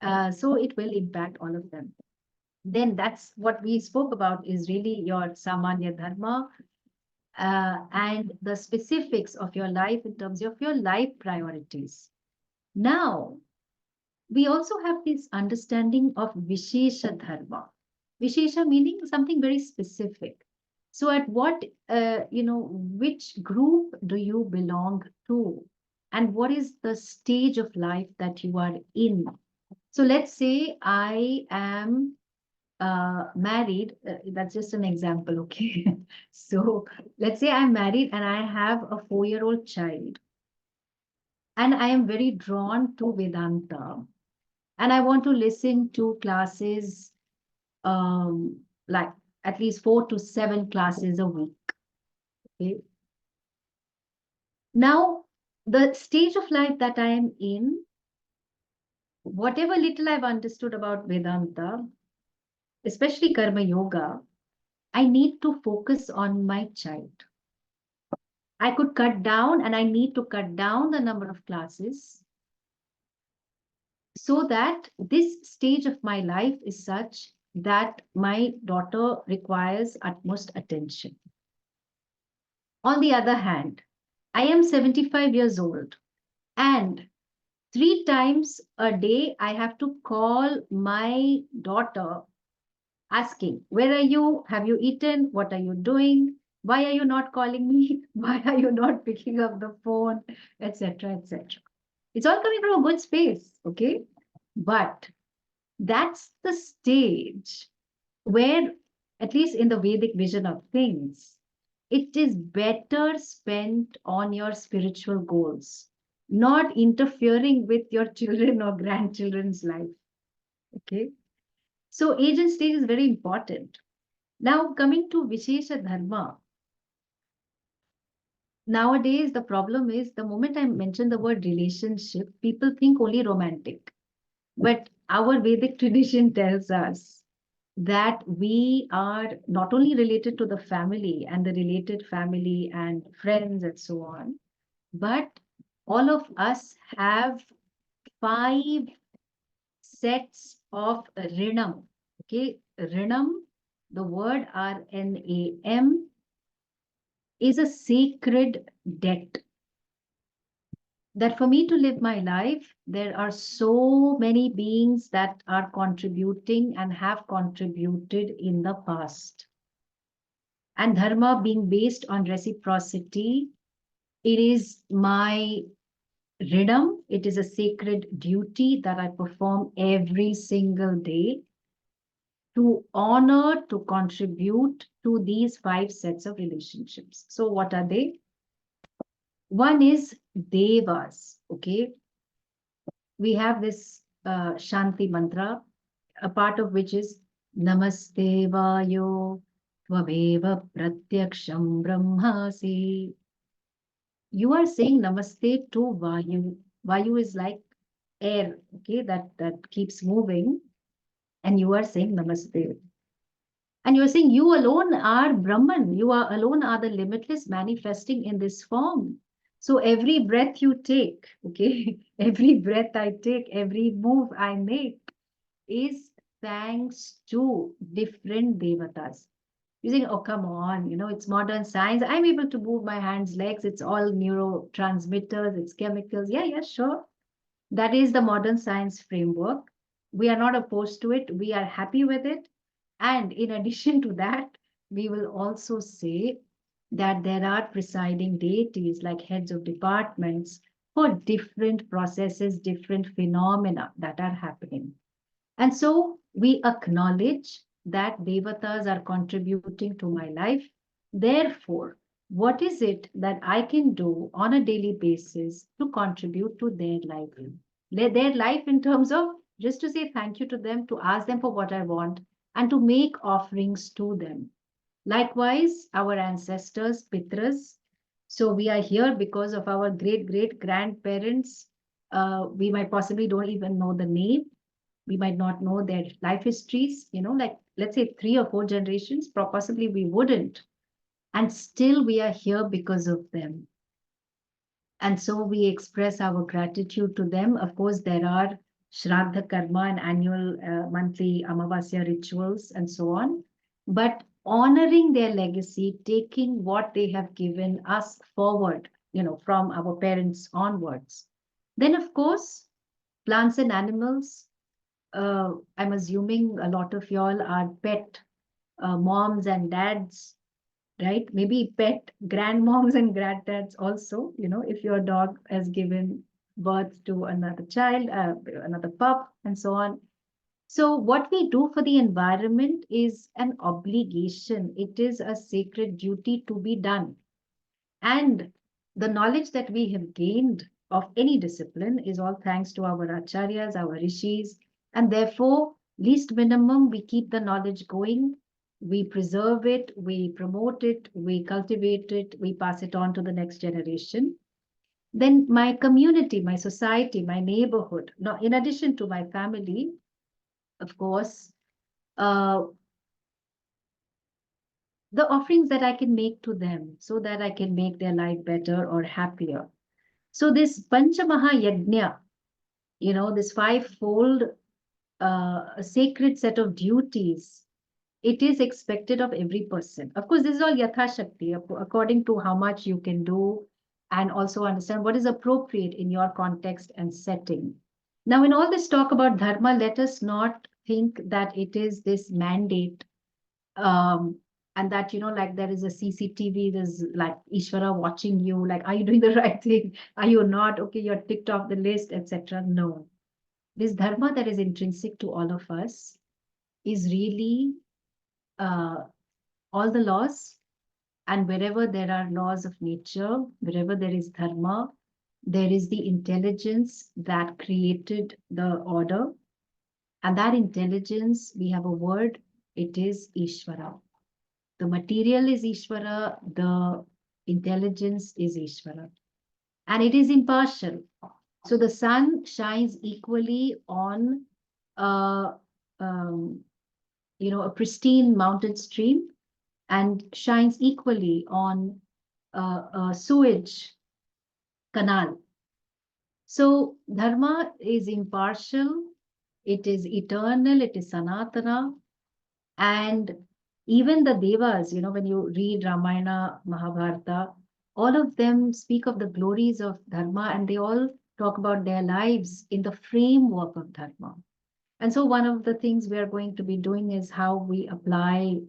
Speaker 2: So it will impact all of them. Then that's what we spoke about is really your Samanya Dharma and the specifics of your life in terms of your life priorities. Now, we also have this understanding of Vishesha Dharma. Vishesha meaning something very specific. So at what, which group do you belong to? And what is the stage of life that you are in? So let's say I am married. That's just an example, okay? So let's say I'm married and I have a 4-year-old child. And I am very drawn to Vedanta. And I want to listen to classes, like at least 4 to 7 classes a week. Okay. Now, the stage of life that I am in, whatever little I've understood about Vedanta, especially Karma Yoga, I need to focus on my child. I could cut down and I need to cut down the number of classes so that this stage of my life is such that my daughter requires utmost attention. On the other hand, I am 75 years old and 3 times a day I have to call my daughter asking, where are you? Have you eaten? What are you doing? Why are you not calling me? Why are you not picking up the phone? Etc. etc. It's all coming from a good space, okay? But that's the stage where, at least in the Vedic vision of things, it is better spent on your spiritual goals, not interfering with your children or grandchildren's life. Okay. So age and stage is very important. Now coming to Vishesha Dharma. Nowadays, the problem is the moment I mention the word relationship, people think only romantic. But our Vedic tradition tells us that we are not only related to the family and the related family and friends and so on, but all of us have 5 sets of rinam. Okay, rinam, the word RNAM, is a sacred debt. that for me to live my life, there are so many beings that are contributing and have contributed in the past. And dharma being based on reciprocity, it is my ridam, it is a sacred duty that I perform every single day to honor, to contribute to these 5 sets of relationships. So what are they? One is devas, okay? We have this Shanti mantra, a part of which is Namaste Vayo Tvameva Pratyaksham Brahmasi. You are saying Namaste to Vayu. Vayu is like air, okay, that keeps moving, and you are saying Namaste. And you are saying you alone are Brahman. You are alone are the limitless manifesting in this form. So every breath you take, okay, every breath I take, every move I make is thanks to different devatas. You think, oh, come on, it's modern science. I'm able to move my hands, legs. It's all neurotransmitters, it's chemicals. Yeah, yeah, sure. That is the modern science framework. We are not opposed to it. We are happy with it. And in addition to that, we will also say that there are presiding deities like heads of departments for different processes, different phenomena that are happening. And so we acknowledge that devatas are contributing to my life. Therefore, what is it that I can do on a daily basis to contribute to their life? Their life in terms of just to say thank you to them, to ask them for what I want, and to make offerings to them. Likewise, our ancestors, Pitras. So we are here because of our great great grandparents. We might possibly don't even know the name. We might not know their life histories, like let's say 3 or 4 generations, possibly we wouldn't. And still we are here because of them. And so we express our gratitude to them. Of course, there are Shraddha Karma and annual monthly Amavasya rituals and so on. But honoring their legacy, taking what they have given us forward, from our parents onwards. Then, of course, plants and animals. I'm assuming a lot of y'all are pet moms and dads, right? Maybe pet grandmoms and granddads also, if your dog has given birth to another child, another pup, and so on. So, what we do for the environment is an obligation, it is a sacred duty to be done. And the knowledge that we have gained of any discipline is all thanks to our acharyas, our rishis, and therefore, least minimum, we keep the knowledge going, we preserve it, we promote it, we cultivate it, we pass it on to the next generation. Then my community, my society, my neighborhood, now in addition to my family, of course, uh, the offerings that I can make to them so that I can make their life better or happier. So this Panchamaha Yajna, this fivefold a sacred set of duties, it is expected of every person. Of course, this is all Yatha Shakti, according to how much you can do, and also understand what is appropriate in your context and setting. Now, in all this talk about Dharma, let us not think that it is this mandate, and that, like there is a CCTV, there's like Ishvara watching you, like, are you doing the right thing? Are you not? Okay, you're ticked off the list, etc. No. This dharma that is intrinsic to all of us is really uh, all the laws. And wherever there are laws of nature, wherever there is dharma, there is the intelligence that created the order. And that intelligence, we have a word, it is Ishvara. The material is Ishvara, the intelligence is Ishvara. And it is impartial. So the sun shines equally on uh, um, a pristine mountain stream and shines equally on a sewage canal. So dharma is impartial, it is eternal, it is sanatana, and even the devas, when you read Ramayana, Mahabharata, all of them speak of the glories of Dharma, and they all talk about their lives in the framework of Dharma. And so one of the things we are going to be doing is how we apply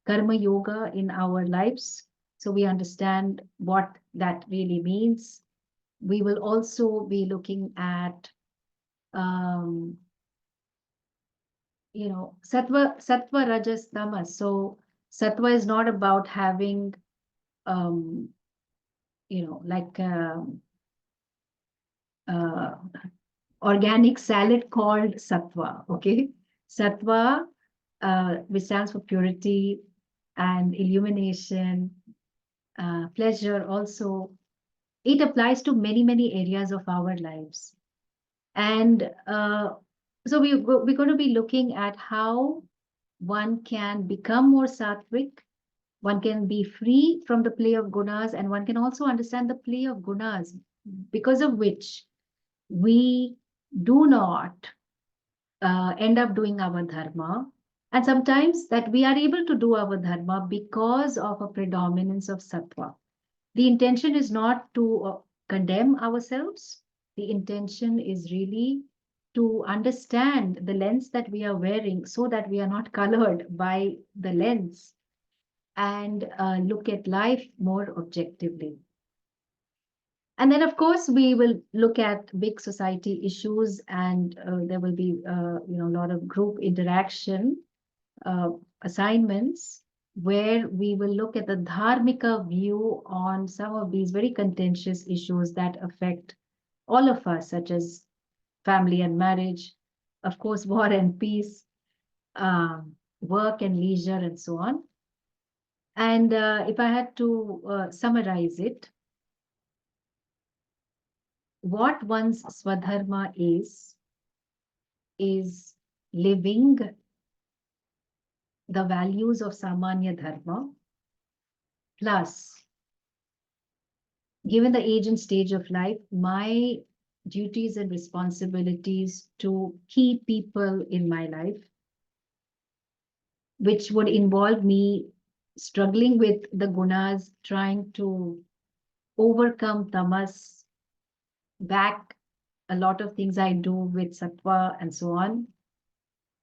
Speaker 2: Karma Yoga in our lives. So we understand what that really means. We will also be looking at, sattva, rajas, tamas. So sattva is not about having, um, like uh, organic salad called sattva. Okay, sattva, which stands for purity and illumination, pleasure. Also, it applies to many areas of our lives, and so we're going to be looking at how one can become more sattvic. One can be free from the play of gunas, and one can also understand the play of gunas, because of which we do not end up doing our dharma. And sometimes that we are able to do our dharma because of a predominance of sattva. The intention is not to condemn ourselves. The intention is really to understand the lens that we are wearing so that we are not colored by the lens, and look at life more objectively. And then, of course, we will look at big society issues, and there will be, a lot of group interaction uh, assignments where we will look at the dharmika view on some of these very contentious issues that affect all of us, such as family and marriage, of course, war and peace, work and leisure, and so on. And if I had to summarize it, what one's Swadharma is living the values of Samanya Dharma, plus, given the age and stage of life, my duties and responsibilities to key people in my life, which would involve me struggling with the gunas, trying to overcome tamas, back a lot of things I do with sattva and so on,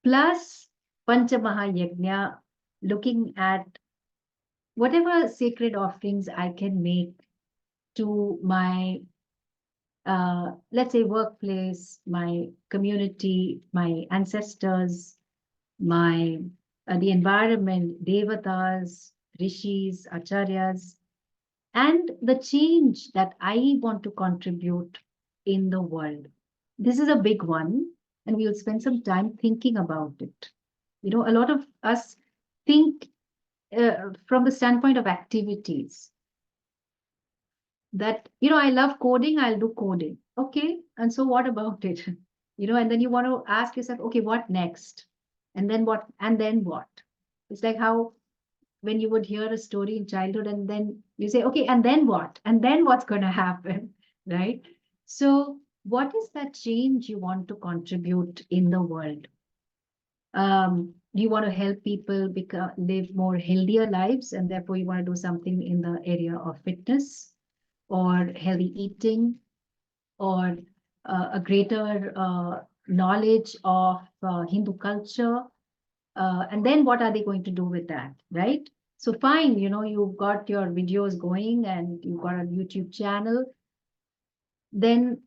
Speaker 2: plus Panchamahayajna, looking at whatever sacred offerings I can make to my, let's say, workplace, my community, my ancestors, my the environment, devatas, rishis, acharyas, and the change that I want to contribute in the world. This is a big one, and we'll spend some time thinking about it. A lot of us think from the standpoint of activities, that, I love coding, I'll do coding. Okay, and so what about it? And then you want to ask yourself, okay, what next? And then what? And then what? It's like how when you would hear a story in childhood, and then you say, okay, and then what? And then what's going to happen, right? So what is that change you want to contribute in the world? Do you want to help people live more healthier lives, and therefore you want to do something in the area of fitness or healthy eating, or a greater knowledge of Hindu culture? And then what are they going to do with that, right? So fine, you've got your videos going and you've got a YouTube channel. Then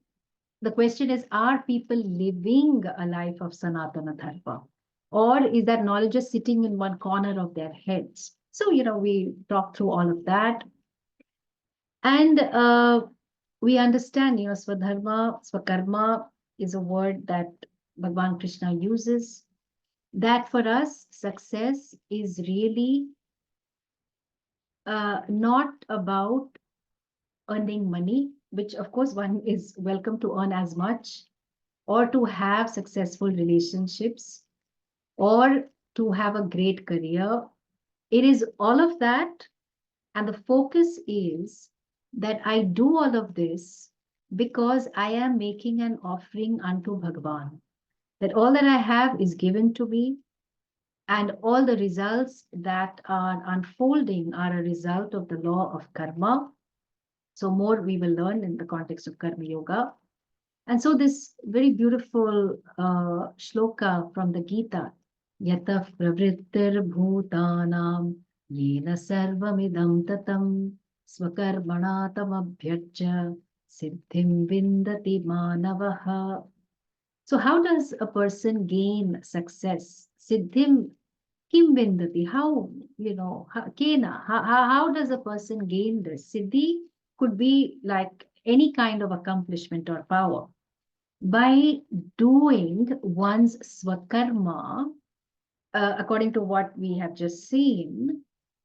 Speaker 2: the question is, are people living a life of Sanatana Dharma? Or is that knowledge just sitting in one corner of their heads? So, we talk through all of that. And we understand, Swadharma, Swakarma is a word that Bhagavan Krishna uses. That for us, success is really not about earning money, which of course one is welcome to earn as much, or to have successful relationships, or to have a great career. It is all of that. And the focus is that I do all of this because I am making an offering unto Bhagavan. That all that I have is given to me, and all the results that are unfolding are a result of the law of karma. So more we will learn in the context of Karma Yoga. And so this very beautiful shloka from the Gita, Yata pravrittir bhutanam yena sarvamidam tatam swakarmana tamabhyarcha siddhim vindati manavaha. So how does a person gain success? Siddhim kim vindati. How, kena, how does a person gain this? Siddhi could be like any kind of accomplishment or power. By doing one's swakarma, according to what we have just seen,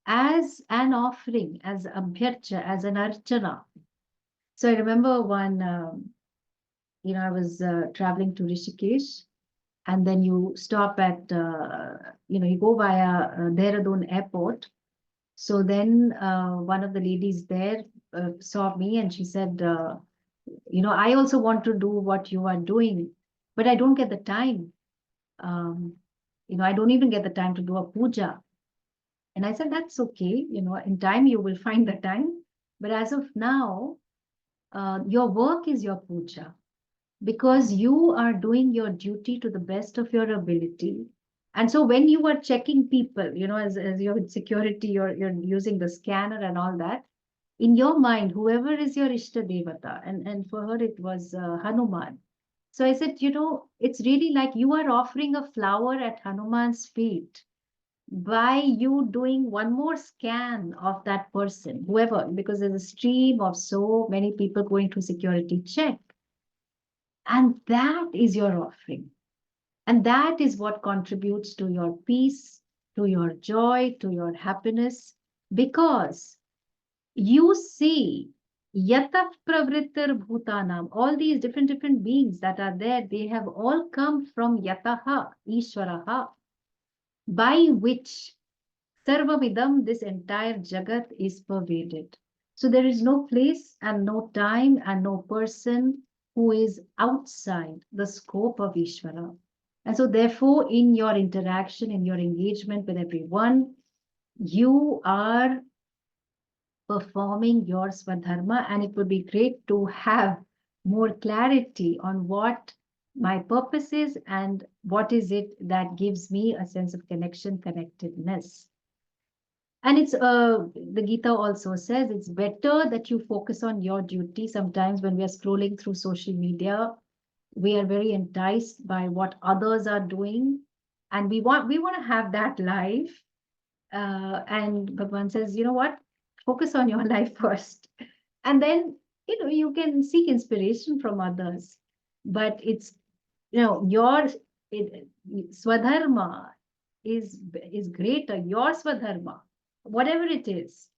Speaker 2: as an offering, as abhyarcha, as an archana. So I remember one, I was traveling to Rishikesh, and then you stop at, you go via Dehradun airport. So then one of the ladies there saw me and she said, I also want to do what you are doing, but I don't get the time. I don't even get the time to do a puja. And I said, that's okay. In time you will find the time. But as of now, your work is your puja, because you are doing your duty to the best of your ability. And so when you are checking people, as you're in security, you're using the scanner and all that, in your mind, whoever is your Ishta Devata, and for her it was Hanuman. So I said, it's really like you are offering a flower at Hanuman's feet by you doing one more scan of that person, whoever, because there's a stream of so many people going through security check. And that is your offering. And that is what contributes to your peace, to your joy, to your happiness, because you see yataf pravrittir bhutanam, all these different beings that are there, they have all come from yataha, Ishwaraha, by which sarvavidam, this entire jagat is pervaded. So there is no place and no time and no person who is outside the scope of Ishvara. And so therefore, in your interaction, in your engagement with everyone, you are performing your Svadharma, and it would be great to have more clarity on what my purpose is and what is it that gives me a sense of connection, connectedness. And it's the Gita also says it's better that you focus on your duty. Sometimes when we are scrolling through social media, we are very enticed by what others are doing, and we want to have that life. And Bhagwan says, you know what? Focus on your life first. And then, you can seek inspiration from others. But it's, your Swadharma is greater. Your Swadharma, whatever it is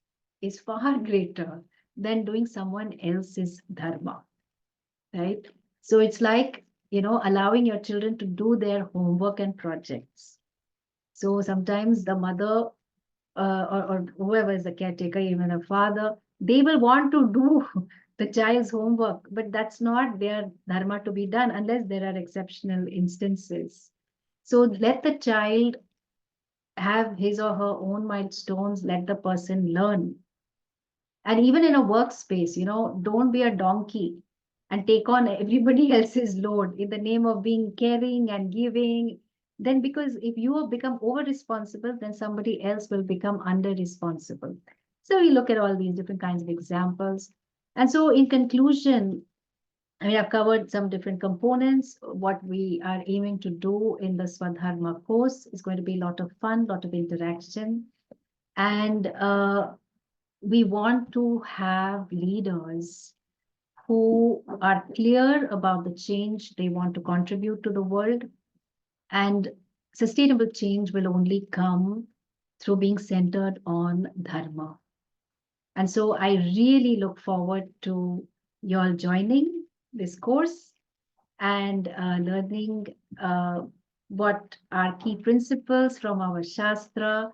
Speaker 2: far greater than doing someone else's Dharma, right? So it's like, allowing your children to do their homework and projects. So sometimes the mother or whoever is the caretaker, even a father, they will want to do the child's homework, but that's not their dharma to be done unless there are exceptional instances. So let the child have his or her own milestones, let the person learn. And even in a workspace, don't be a donkey and take on everybody else's load in the name of being caring and giving. Then, because if you have become over responsible, then somebody else will become under responsible. So we look at all these different kinds of examples. And so in conclusion, I have covered some different components. What we are aiming to do in the Svadharma course is going to be a lot of fun, a lot of interaction. And we want to have leaders who are clear about the change they want to contribute to the world. And sustainable change will only come through being centered on Dharma. And so I really look forward to you all joining this course and learning what are key principles from our Shastra,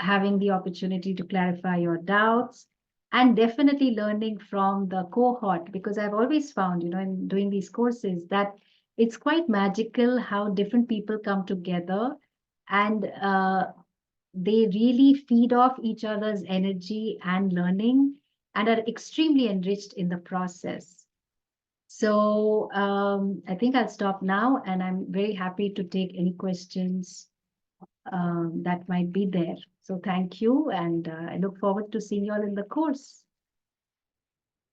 Speaker 2: having the opportunity to clarify your doubts, and definitely learning from the cohort, because I've always found, in doing these courses, that it's quite magical how different people come together and they really feed off each other's energy and learning. and are extremely enriched in the process. So I think I'll stop now, and I'm very happy to take any questions that might be there. So thank you, and I look forward to seeing you all in the course.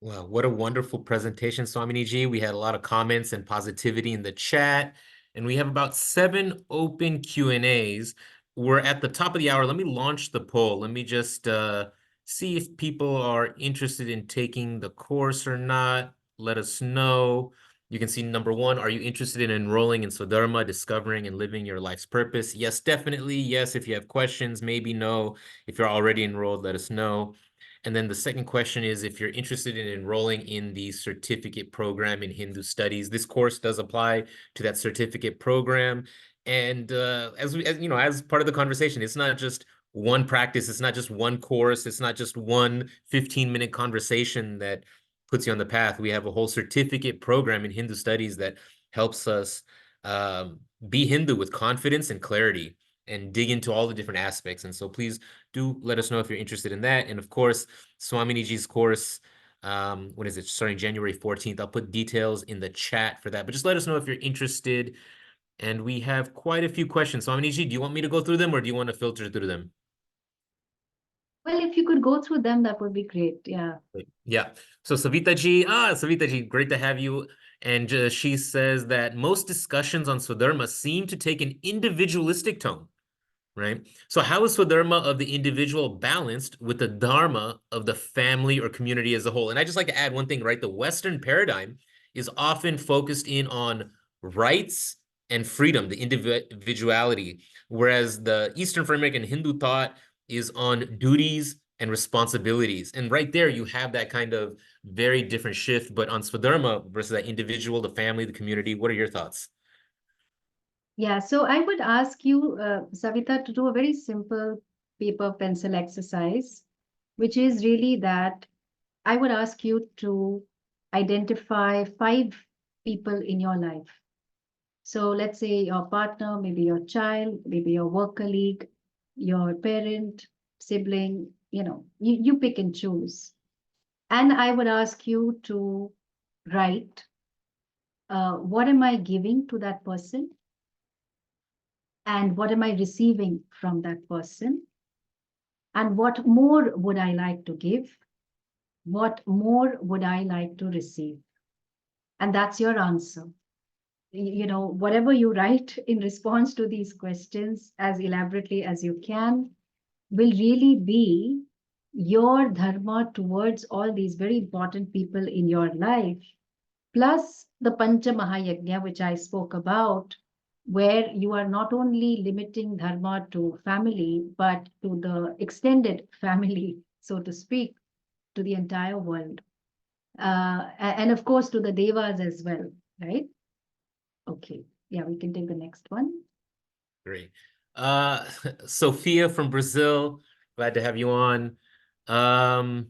Speaker 1: Wow, what a wonderful presentation, Swamini Ji. We had a lot of comments and positivity in the chat, and we have about 7 open Q&As. We're at the top of the hour. Let me launch the poll. Let me just see if people are interested in taking the course or not. Let us know. You can see number 1, are you interested in enrolling in Swdharma, discovering and living your life's purpose? Yes, definitely. Yes, if you have questions, maybe no. If you're already enrolled, let us know. And then the second question is if you're interested in enrolling in the certificate program in Hindu studies. This course does apply to that certificate program. And as part of the conversation, it's not just one practice, it's not just one course, it's not just one 15-minute conversation that puts you on the path. We have a whole certificate program in Hindu studies that helps us be Hindu with confidence and clarity and dig into all the different aspects. And so please do let us know if you're interested in that. And of course, Swamini Ji's course, when is it? Starting January 14th. I'll put details in the chat for that. But just let us know if you're interested. And we have quite a few questions. Swamini Ji, do you want me to go through them or do you want to filter through them?
Speaker 2: Well, if you could go through them, that would be great. Yeah.
Speaker 1: Yeah. So Savita Ji, great to have you. And she says that most discussions on Swdharma seem to take an individualistic tone. Right? So how is Swadharma of the individual balanced with the Dharma of the family or community as a whole? And I just like to add one thing, right? The Western paradigm is often focused in on rights and freedom, the individuality, whereas the Eastern framework and Hindu thought is on duties and responsibilities. And right there, you have that kind of very different shift. But on Swadharma versus that individual, the family, the community, what are your thoughts?
Speaker 2: Yeah, so I would ask you, Savita, to do a very simple paper pencil exercise, which is really that I would ask you to identify 5 people in your life. So let's say your partner, maybe your child, maybe your work colleague, your parent, sibling, you pick and choose. And I would ask you to write, what am I giving to that person? And what am I receiving from that person? And what more would I like to give? What more would I like to receive? And that's your answer. Whatever you write in response to these questions as elaborately as you can will really be your dharma towards all these very important people in your life, plus the Pancha Mahayajna, which I spoke about, where you are not only limiting dharma to family, but to the extended family, so to speak, to the entire world. And of course, to the devas as well, right? Okay. Yeah, we can take the next one.
Speaker 1: Great. Sophia from Brazil, glad to have you on. Can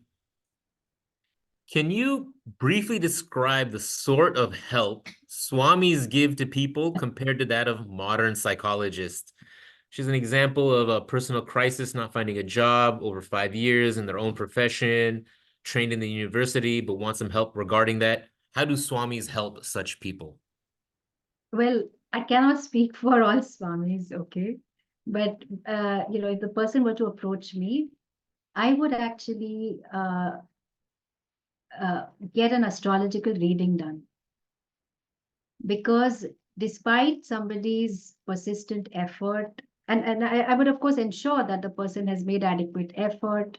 Speaker 1: you briefly describe the sort of help swamis give to people compared to that of modern psychologists? She's an example of a personal crisis, not finding a job over 5 years in their own profession, trained in the university, but wants some help regarding that. How do swamis help such people?
Speaker 2: Well, I cannot speak for all swamis, okay? But if the person were to approach me, I would actually get an astrological reading done. Because despite somebody's persistent effort, and I would, of course, ensure that the person has made adequate effort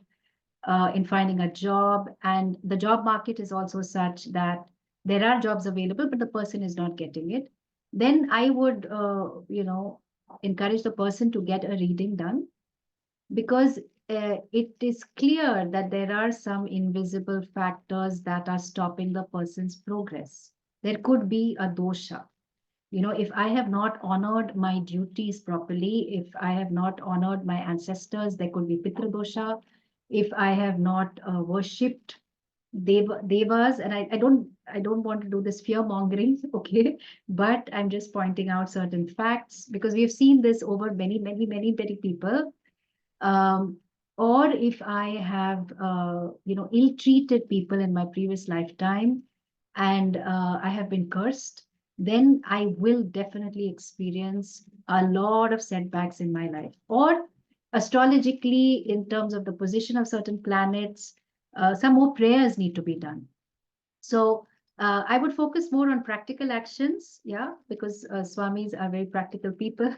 Speaker 2: in finding a job, and the job market is also such that there are jobs available, but the person is not getting it, then I would, encourage the person to get a reading done, because it is clear that there are some invisible factors that are stopping the person's progress. There could be a dosha. If I have not honored my duties properly, if I have not honored my ancestors, there could be Pitra dosha. If I have not worshipped devas, and I don't want to do this fear mongering, okay, but I'm just pointing out certain facts because we've seen this over many, many, many, many people. or if I have, ill-treated people in my previous lifetime and I have been cursed, then I will definitely experience a lot of setbacks in my life. Or astrologically, in terms of the position of certain planets, some more prayers need to be done. So I would focus more on practical actions, yeah, because Swamis are very practical people,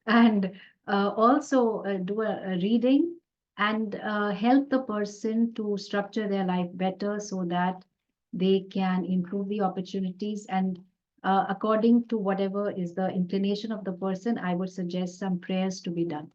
Speaker 2: and also do a reading and help the person to structure their life better so that they can improve the opportunities. And according to whatever is the inclination of the person, I would suggest some prayers to be done.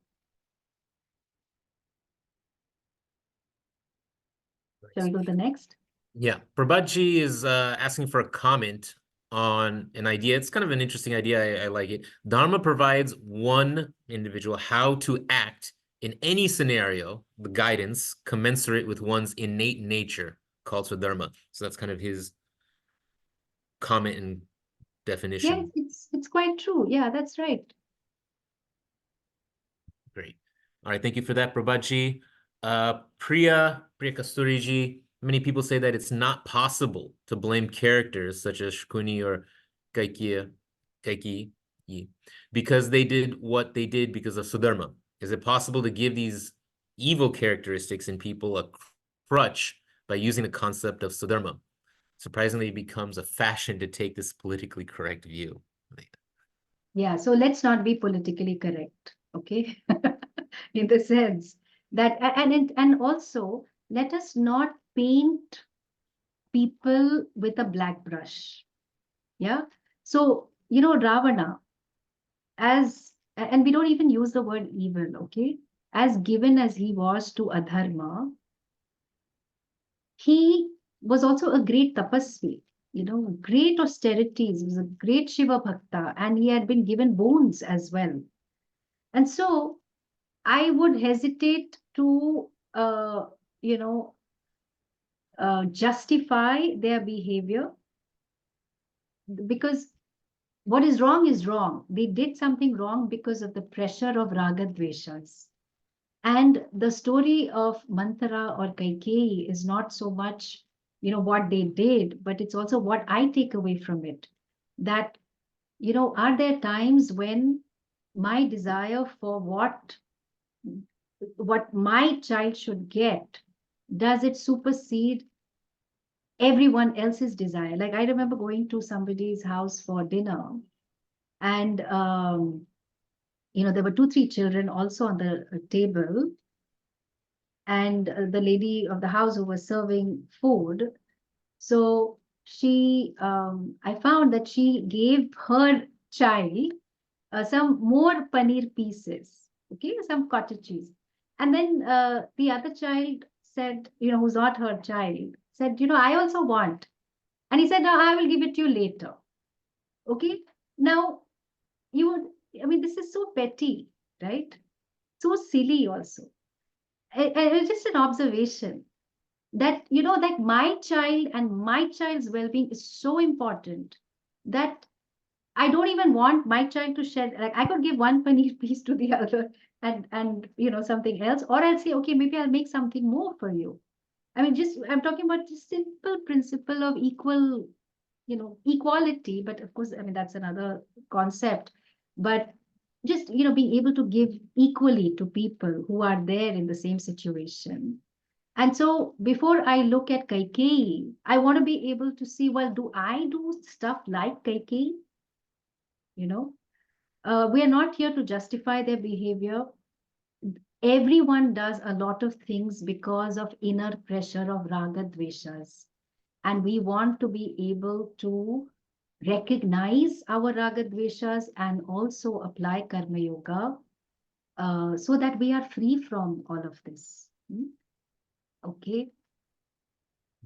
Speaker 2: Shall we go to the next?
Speaker 1: Yeah, Prabhatji is asking for a comment on an idea. It's kind of an interesting idea. I like it. Dharma provides one individual how to act in any scenario, the guidance commensurate with one's innate nature, called Swadharma. So that's kind of his comment and definition.
Speaker 2: Yes, it's quite true. Yeah, that's right.
Speaker 1: Great. All right, thank you for that, Prabhatji. Priya Kasturiji, many people say that it's not possible to blame characters such as Shukuni or Kaiki because they did what they did because of Swadharma. Is it possible to give these evil characteristics in people a crutch by using the concept of Swadharma? Surprisingly, it becomes a fashion to take this politically correct view.
Speaker 2: Yeah, so let's not be politically correct, okay? In the sense that, and also let us not paint people with a black brush. Yeah. So, Ravana, and we don't even use the word evil, okay? As given as he was to Adharma, he was also a great tapasvi, great austerities, he was a great Shiva Bhakta, and he had been given boons as well. And so I would hesitate to, justify their behavior, because what is wrong is wrong. They did something wrong because of the pressure of raga dveshas. And the story of Manthara or Kaikeyi is not so much, what they did, but it's also what I take away from it. That, are there times when my desire for what my child should get, does it supersede everyone else's desire? Like I remember going to somebody's house for dinner, and there were 2, 3 children also on the table, and the lady of the house who was serving food. So I found that she gave her child some more paneer pieces, okay, some cottage cheese. And then the other child said, who's not her child, said, I also want. And he said, no, I will give it to you later. Okay. Now, you would, I mean, this is so petty, right? So silly also. It's just an observation that, that my child and my child's well-being is so important that I don't even want my child to shed. Like I could give one paneer piece to the other and something else, or I'll say, okay, maybe I'll make something more for you. I mean, I'm talking about just simple principle of equality. But of course, I mean that's another concept. But just being able to give equally to people who are there in the same situation. And so before I look at Kaikeyi, I want to be able to see, well, do I do stuff like Kaikeyi? We are not here to justify their behavior. Everyone does a lot of things because of inner pressure of raga dveshas. And we want to be able to recognize our raga dveshas and also apply karma yoga so that we are free from all of this. Okay.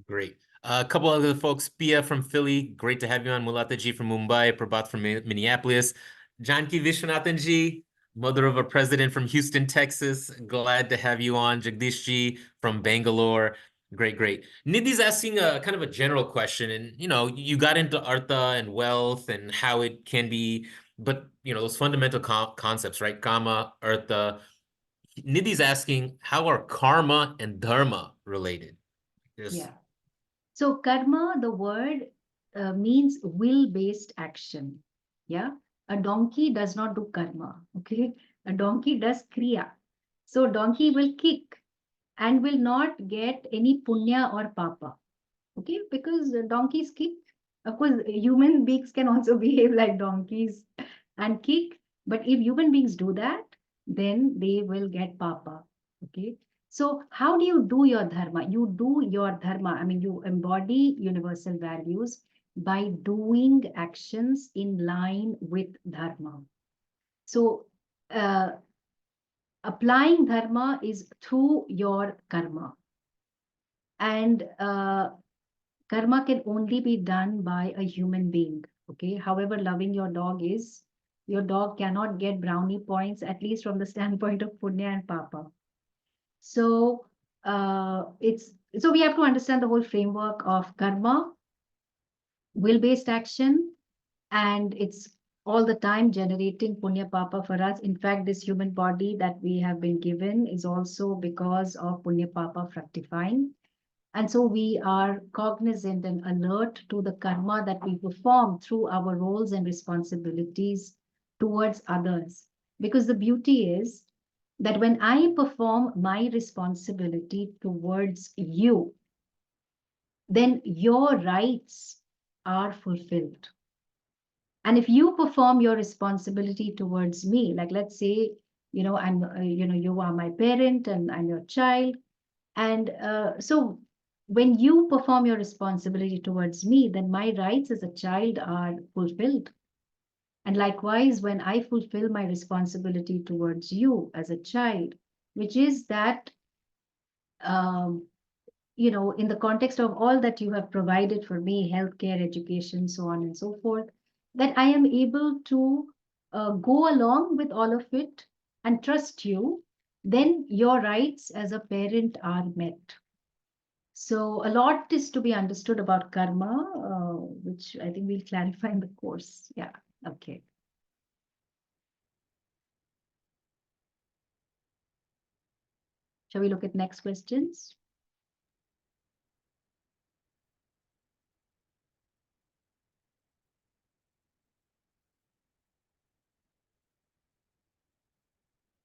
Speaker 1: Great. A couple other folks, Pia from Philly, great to have you on. Mulataji from Mumbai, Prabhat from Minneapolis, Janki Viswanathanji, mother of a president from Houston, Texas. Glad to have you on. Jagdishji from Bangalore. Great, great. Nidhi's asking a kind of a general question, and you got into artha and wealth and how it can be, but those fundamental concepts, right? Kama, artha, Nidhi's asking, how are karma and dharma related?
Speaker 2: Yeah. So karma, the word means will-based action. Yeah. A donkey does not do karma. Okay. A donkey does kriya. So donkey will kick and will not get any punya or papa. Okay. Because donkeys kick. Of course, human beings can also behave like donkeys and kick. But if human beings do that, then they will get papa. Okay. So how do you do your dharma? You do your dharma. I mean, you embody universal values by doing actions in line with dharma. So uh, applying dharma is through your karma. And karma can only be done by a human being. Okay. However loving your dog is, your dog cannot get brownie points, at least from the standpoint of punya and papa. So so we have to understand the whole framework of karma, will-based action, and it's all the time generating punya papa for us. In fact, this human body that we have been given is also because of punya papa fructifying. And so we are cognizant and alert to the karma that we perform through our roles and responsibilities towards others. Because the beauty is that when I perform my responsibility towards you, then your rights are fulfilled. And if you perform your responsibility towards me, like let's say, you are my parent and I'm your child. And so when you perform your responsibility towards me, then my rights as a child are fulfilled. And likewise, when I fulfill my responsibility towards you as a child, which is that, um, in the context of all that you have provided for me, healthcare, education, so on and so forth, that I am able to go along with all of it and trust you, then your rights as a parent are met. So a lot is to be understood about karma, which I think we'll clarify in the course. Yeah, okay. Shall we look at next questions?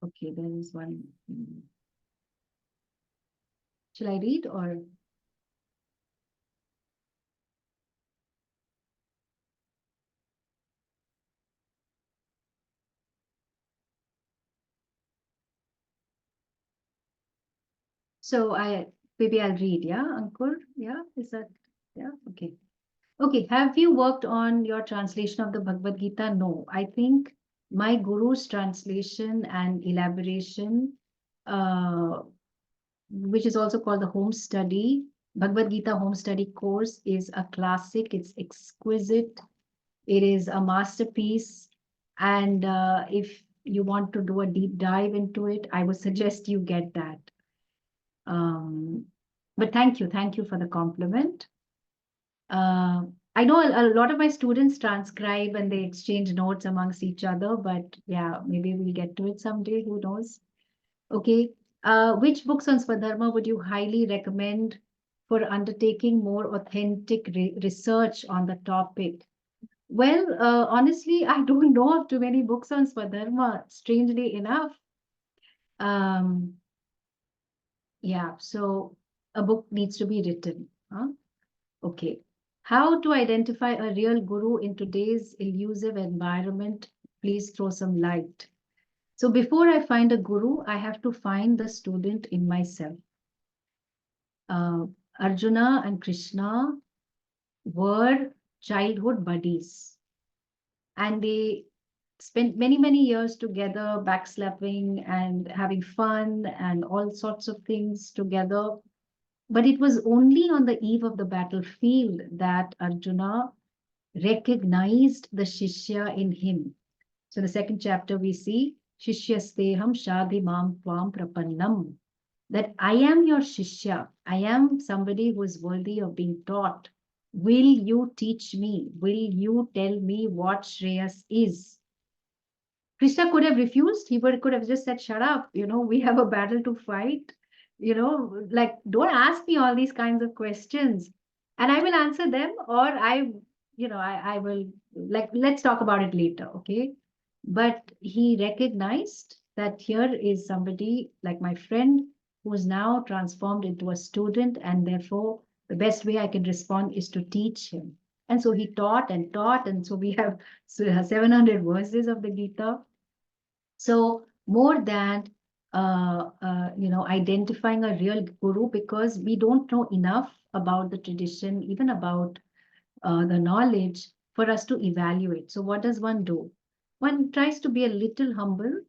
Speaker 2: Okay, there is one. Shall I read or? So maybe I'll read, yeah, Ankur? Yeah, is that, yeah, okay. Okay, have you worked on your translation of the Bhagavad Gita? No, I think my guru's translation and elaboration, which is also called the home study, Bhagavad Gita home study course, is a classic. It's exquisite. It is a masterpiece. And if you want to do a deep dive into it, I would suggest you get that. But thank you for the compliment. I know a lot of my students transcribe and they exchange notes amongst each other, but yeah, maybe we'll get to it someday, who knows? Okay. Which books on Svadharma would you highly recommend for undertaking more authentic research on the topic? Well, honestly, I don't know of too many books on Svadharma, strangely enough. Um, yeah, so a book needs to be written. Huh? Okay. How to identify a real guru in today's elusive environment? Please throw some light. So before I find a guru, I have to find the student in myself. Arjuna and Krishna were childhood buddies, and they spent many, many years together, backslapping and having fun and all sorts of things together. But it was only on the eve of the battlefield that Arjuna recognized the Shishya in him. So in the second chapter, we see Shishyasteham Shadhi Mam Tvam Prapannam, that I am your Shishya. I am somebody who is worthy of being taught. Will you teach me? Will you tell me what Shreyas is? Krishna could have refused. Could have just said, shut up, we have a battle to fight. Like, don't ask me all these kinds of questions and I will answer them, or I will, like, let's talk about it later. Okay. But he recognized that here is somebody like my friend who is now transformed into a student, and therefore the best way I can respond is to teach him. And so he taught and taught, and so we have 700 verses of the Gita. So more than identifying a real guru, because we don't know enough about the tradition, even about the knowledge for us to evaluate. So what does one do? One tries to be a little humble,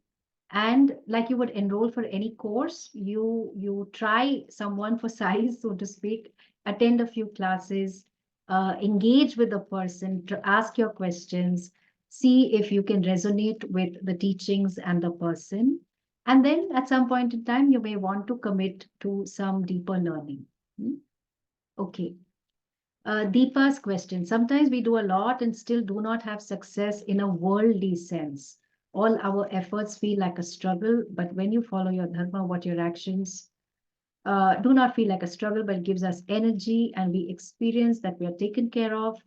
Speaker 2: and like you would enroll for any course, you try someone for size, so to speak, attend a few classes, engage with the person, to ask your questions, see if you can resonate with the teachings and the person. And then at some point in time, you may want to commit to some deeper learning. Okay. Deepa's question. Sometimes we do a lot and still do not have success in a worldly sense. All our efforts feel like a struggle, but when you follow your dharma, what your actions do not feel like a struggle, but gives us energy, and we experience that we are taken care of.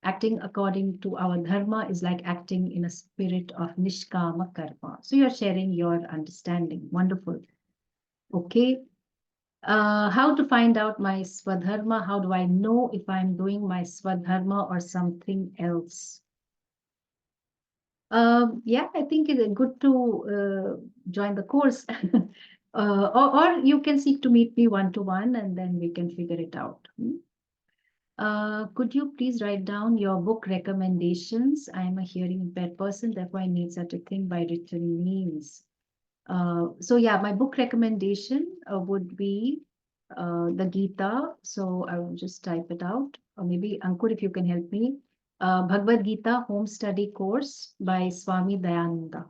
Speaker 2: Acting according to our dharma is like acting in a spirit of nishkama karma. So you're sharing your understanding. Wonderful. Okay. How to find out my Svadharma? How do I know if I'm doing my Svadharma or something else? Yeah, I think it's good to join the course. Or you can seek to meet me one-to-one, and then we can figure it out. Could you please write down your book recommendations? I am a hearing impaired person, therefore I need such a thing by written means. So yeah, my book recommendation would be the Gita. So I will just type it out, or maybe Ankur, if you can help me. Bhagavad Gita Home Study Course by Swami Dayananda.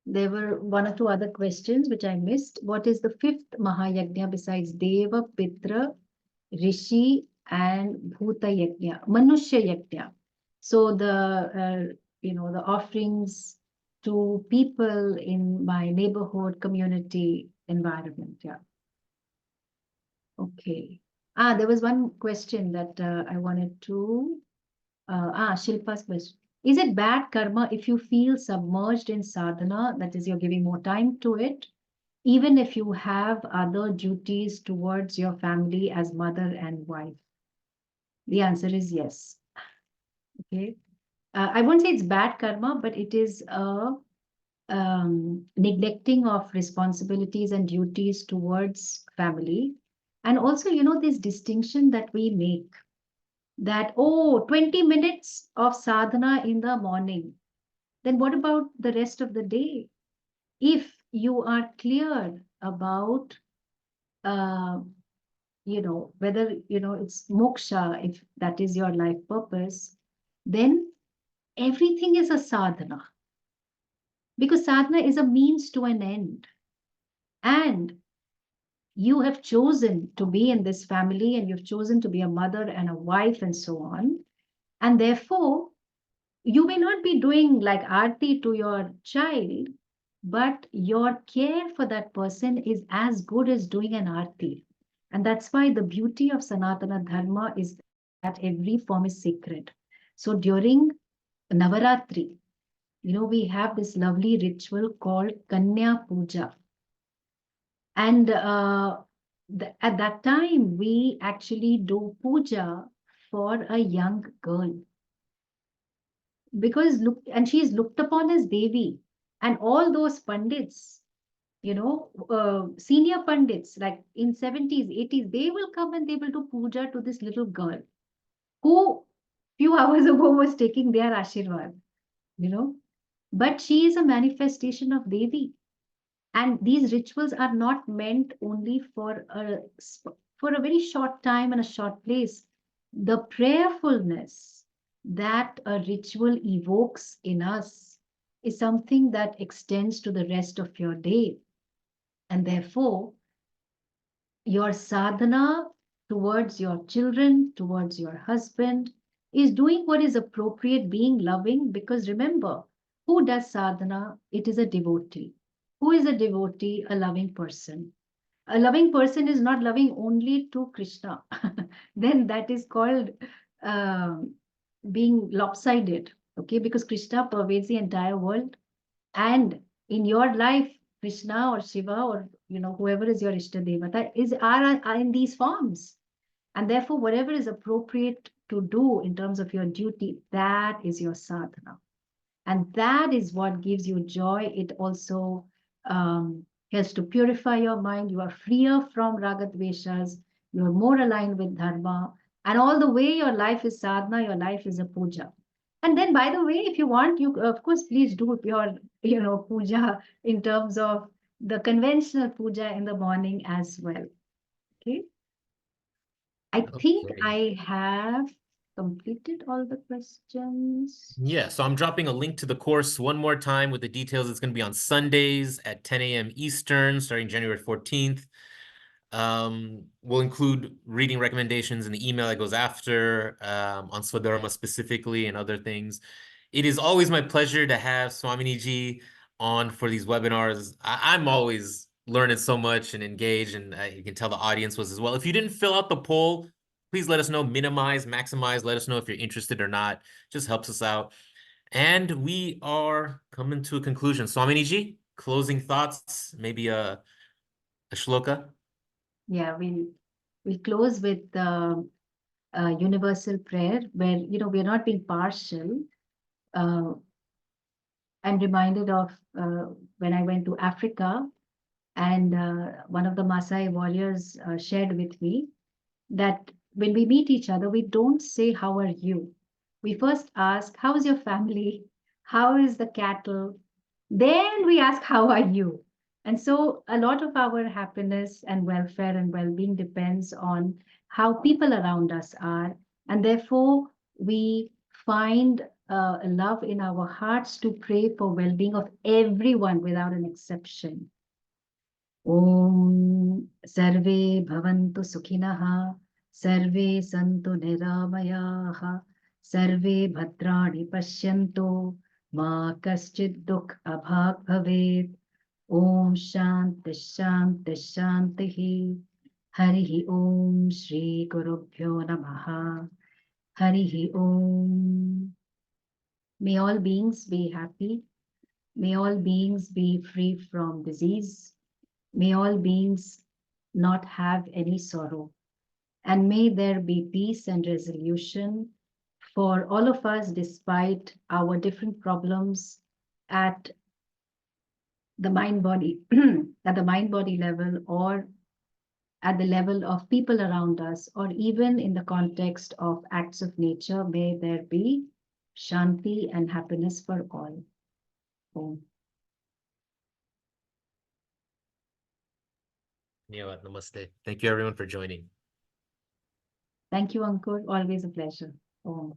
Speaker 2: There were one or two other questions which I missed. What is the fifth Mahayajna besides Deva, Pitra, Rishi, and Bhuta Yajna, Manushya Yajna? So the offerings to people in my neighborhood, community, environment. Yeah. Okay. There was one question that I wanted to. Shilpa's question. Is it bad karma if you feel submerged in sadhana, that is, you're giving more time to it, even if you have other duties towards your family as mother and wife? The answer is yes. Okay. I won't say it's bad karma, but it is a neglecting of responsibilities and duties towards family. And also, this distinction that we make, that, 20 minutes of sadhana in the morning. Then what about the rest of the day? If you are clear about, whether, it's moksha, if that is your life purpose, then everything is a sadhana. Because sadhana is a means to an end. And you have chosen to be in this family, and you've chosen to be a mother and a wife and so on. And therefore, you may not be doing like aarti to your child, but your care for that person is as good as doing an aarti. And that's why the beauty of Sanatana Dharma is that every form is sacred. So during Navaratri, we have this lovely ritual called Kanya Puja. And at that time, we actually do puja for a young girl. Because and she is looked upon as Devi. And all those pandits, senior pandits, like in 70s, 80s, they will come and they will do puja to this little girl who few hours ago was taking their ashirwad, But she is a manifestation of Devi. And these rituals are not meant only for a very short time and a short place. The prayerfulness that a ritual evokes in us is something that extends to the rest of your day. And therefore, your sadhana towards your children, towards your husband, is doing what is appropriate, being loving, because remember, who does sadhana? It is a devotee. Who is a devotee? A loving person. A loving person is not loving only to Krishna. Then that is called being lopsided, okay? Because Krishna pervades the entire world, and in your life, Krishna or Shiva or whoever is your Ishta Devata are in these forms. And therefore, whatever is appropriate to do in terms of your duty, that is your sadhana. And that is what gives you joy. It also helps to purify your mind. You are freer from ragadveshas. You are more aligned with dharma. And all the way your life is sadhana, your life is a puja. And then, by the way, if you want, you of course please do your puja in terms of the conventional puja in the morning as well. Okay. I think
Speaker 1: Okay.
Speaker 2: I have completed all the questions.
Speaker 1: Yeah, so I'm dropping a link to the course one more time with the details. It's going to be on Sundays at 10 a.m. Eastern, starting January 14th. We'll include reading recommendations in the email that goes after, on Swadharma specifically and other things. It is always my pleasure to have Swamini Ji on for these webinars. I'm always learning so much and engaged, and you can tell the audience was as well. If you didn't fill out the poll, please let us know, minimize, maximize, let us know if you're interested or not. Just helps us out. And we are coming to a conclusion. Swamini Ji, closing thoughts, maybe a shloka?
Speaker 2: Yeah, we'll close with the universal prayer where we're not being partial. I'm reminded of when I went to Africa, and one of the Maasai warriors shared with me that when we meet each other, we don't say, "How are you?" We first ask, "How is your family? How is the cattle?" Then we ask, "How are you?" And so a lot of our happiness and welfare and well-being depends on how people around us are. And therefore, we find love in our hearts to pray for well-being of everyone without an exception. Om Sarve Bhavantu Sukhinah, Sarve Santu Niramayah, Sarve Bhadrani Pashyantu, Ma Kaschid Dukh Abhag Bhavet. Om Shanti Shanti Shanti. Harihi Om Shri Gurubhyo Namaha. Harihi Om. May all beings be happy. May all beings be free from disease. May all beings not have any sorrow. And may there be peace and resolution for all of us despite our different problems at the mind body, at the mind body level, or at the level of people around us, or even in the context of acts of nature. May there be shanti and happiness for all. Om.
Speaker 1: Namaste. Thank you everyone for joining.
Speaker 2: Thank you, Ankur. Always a pleasure. Om.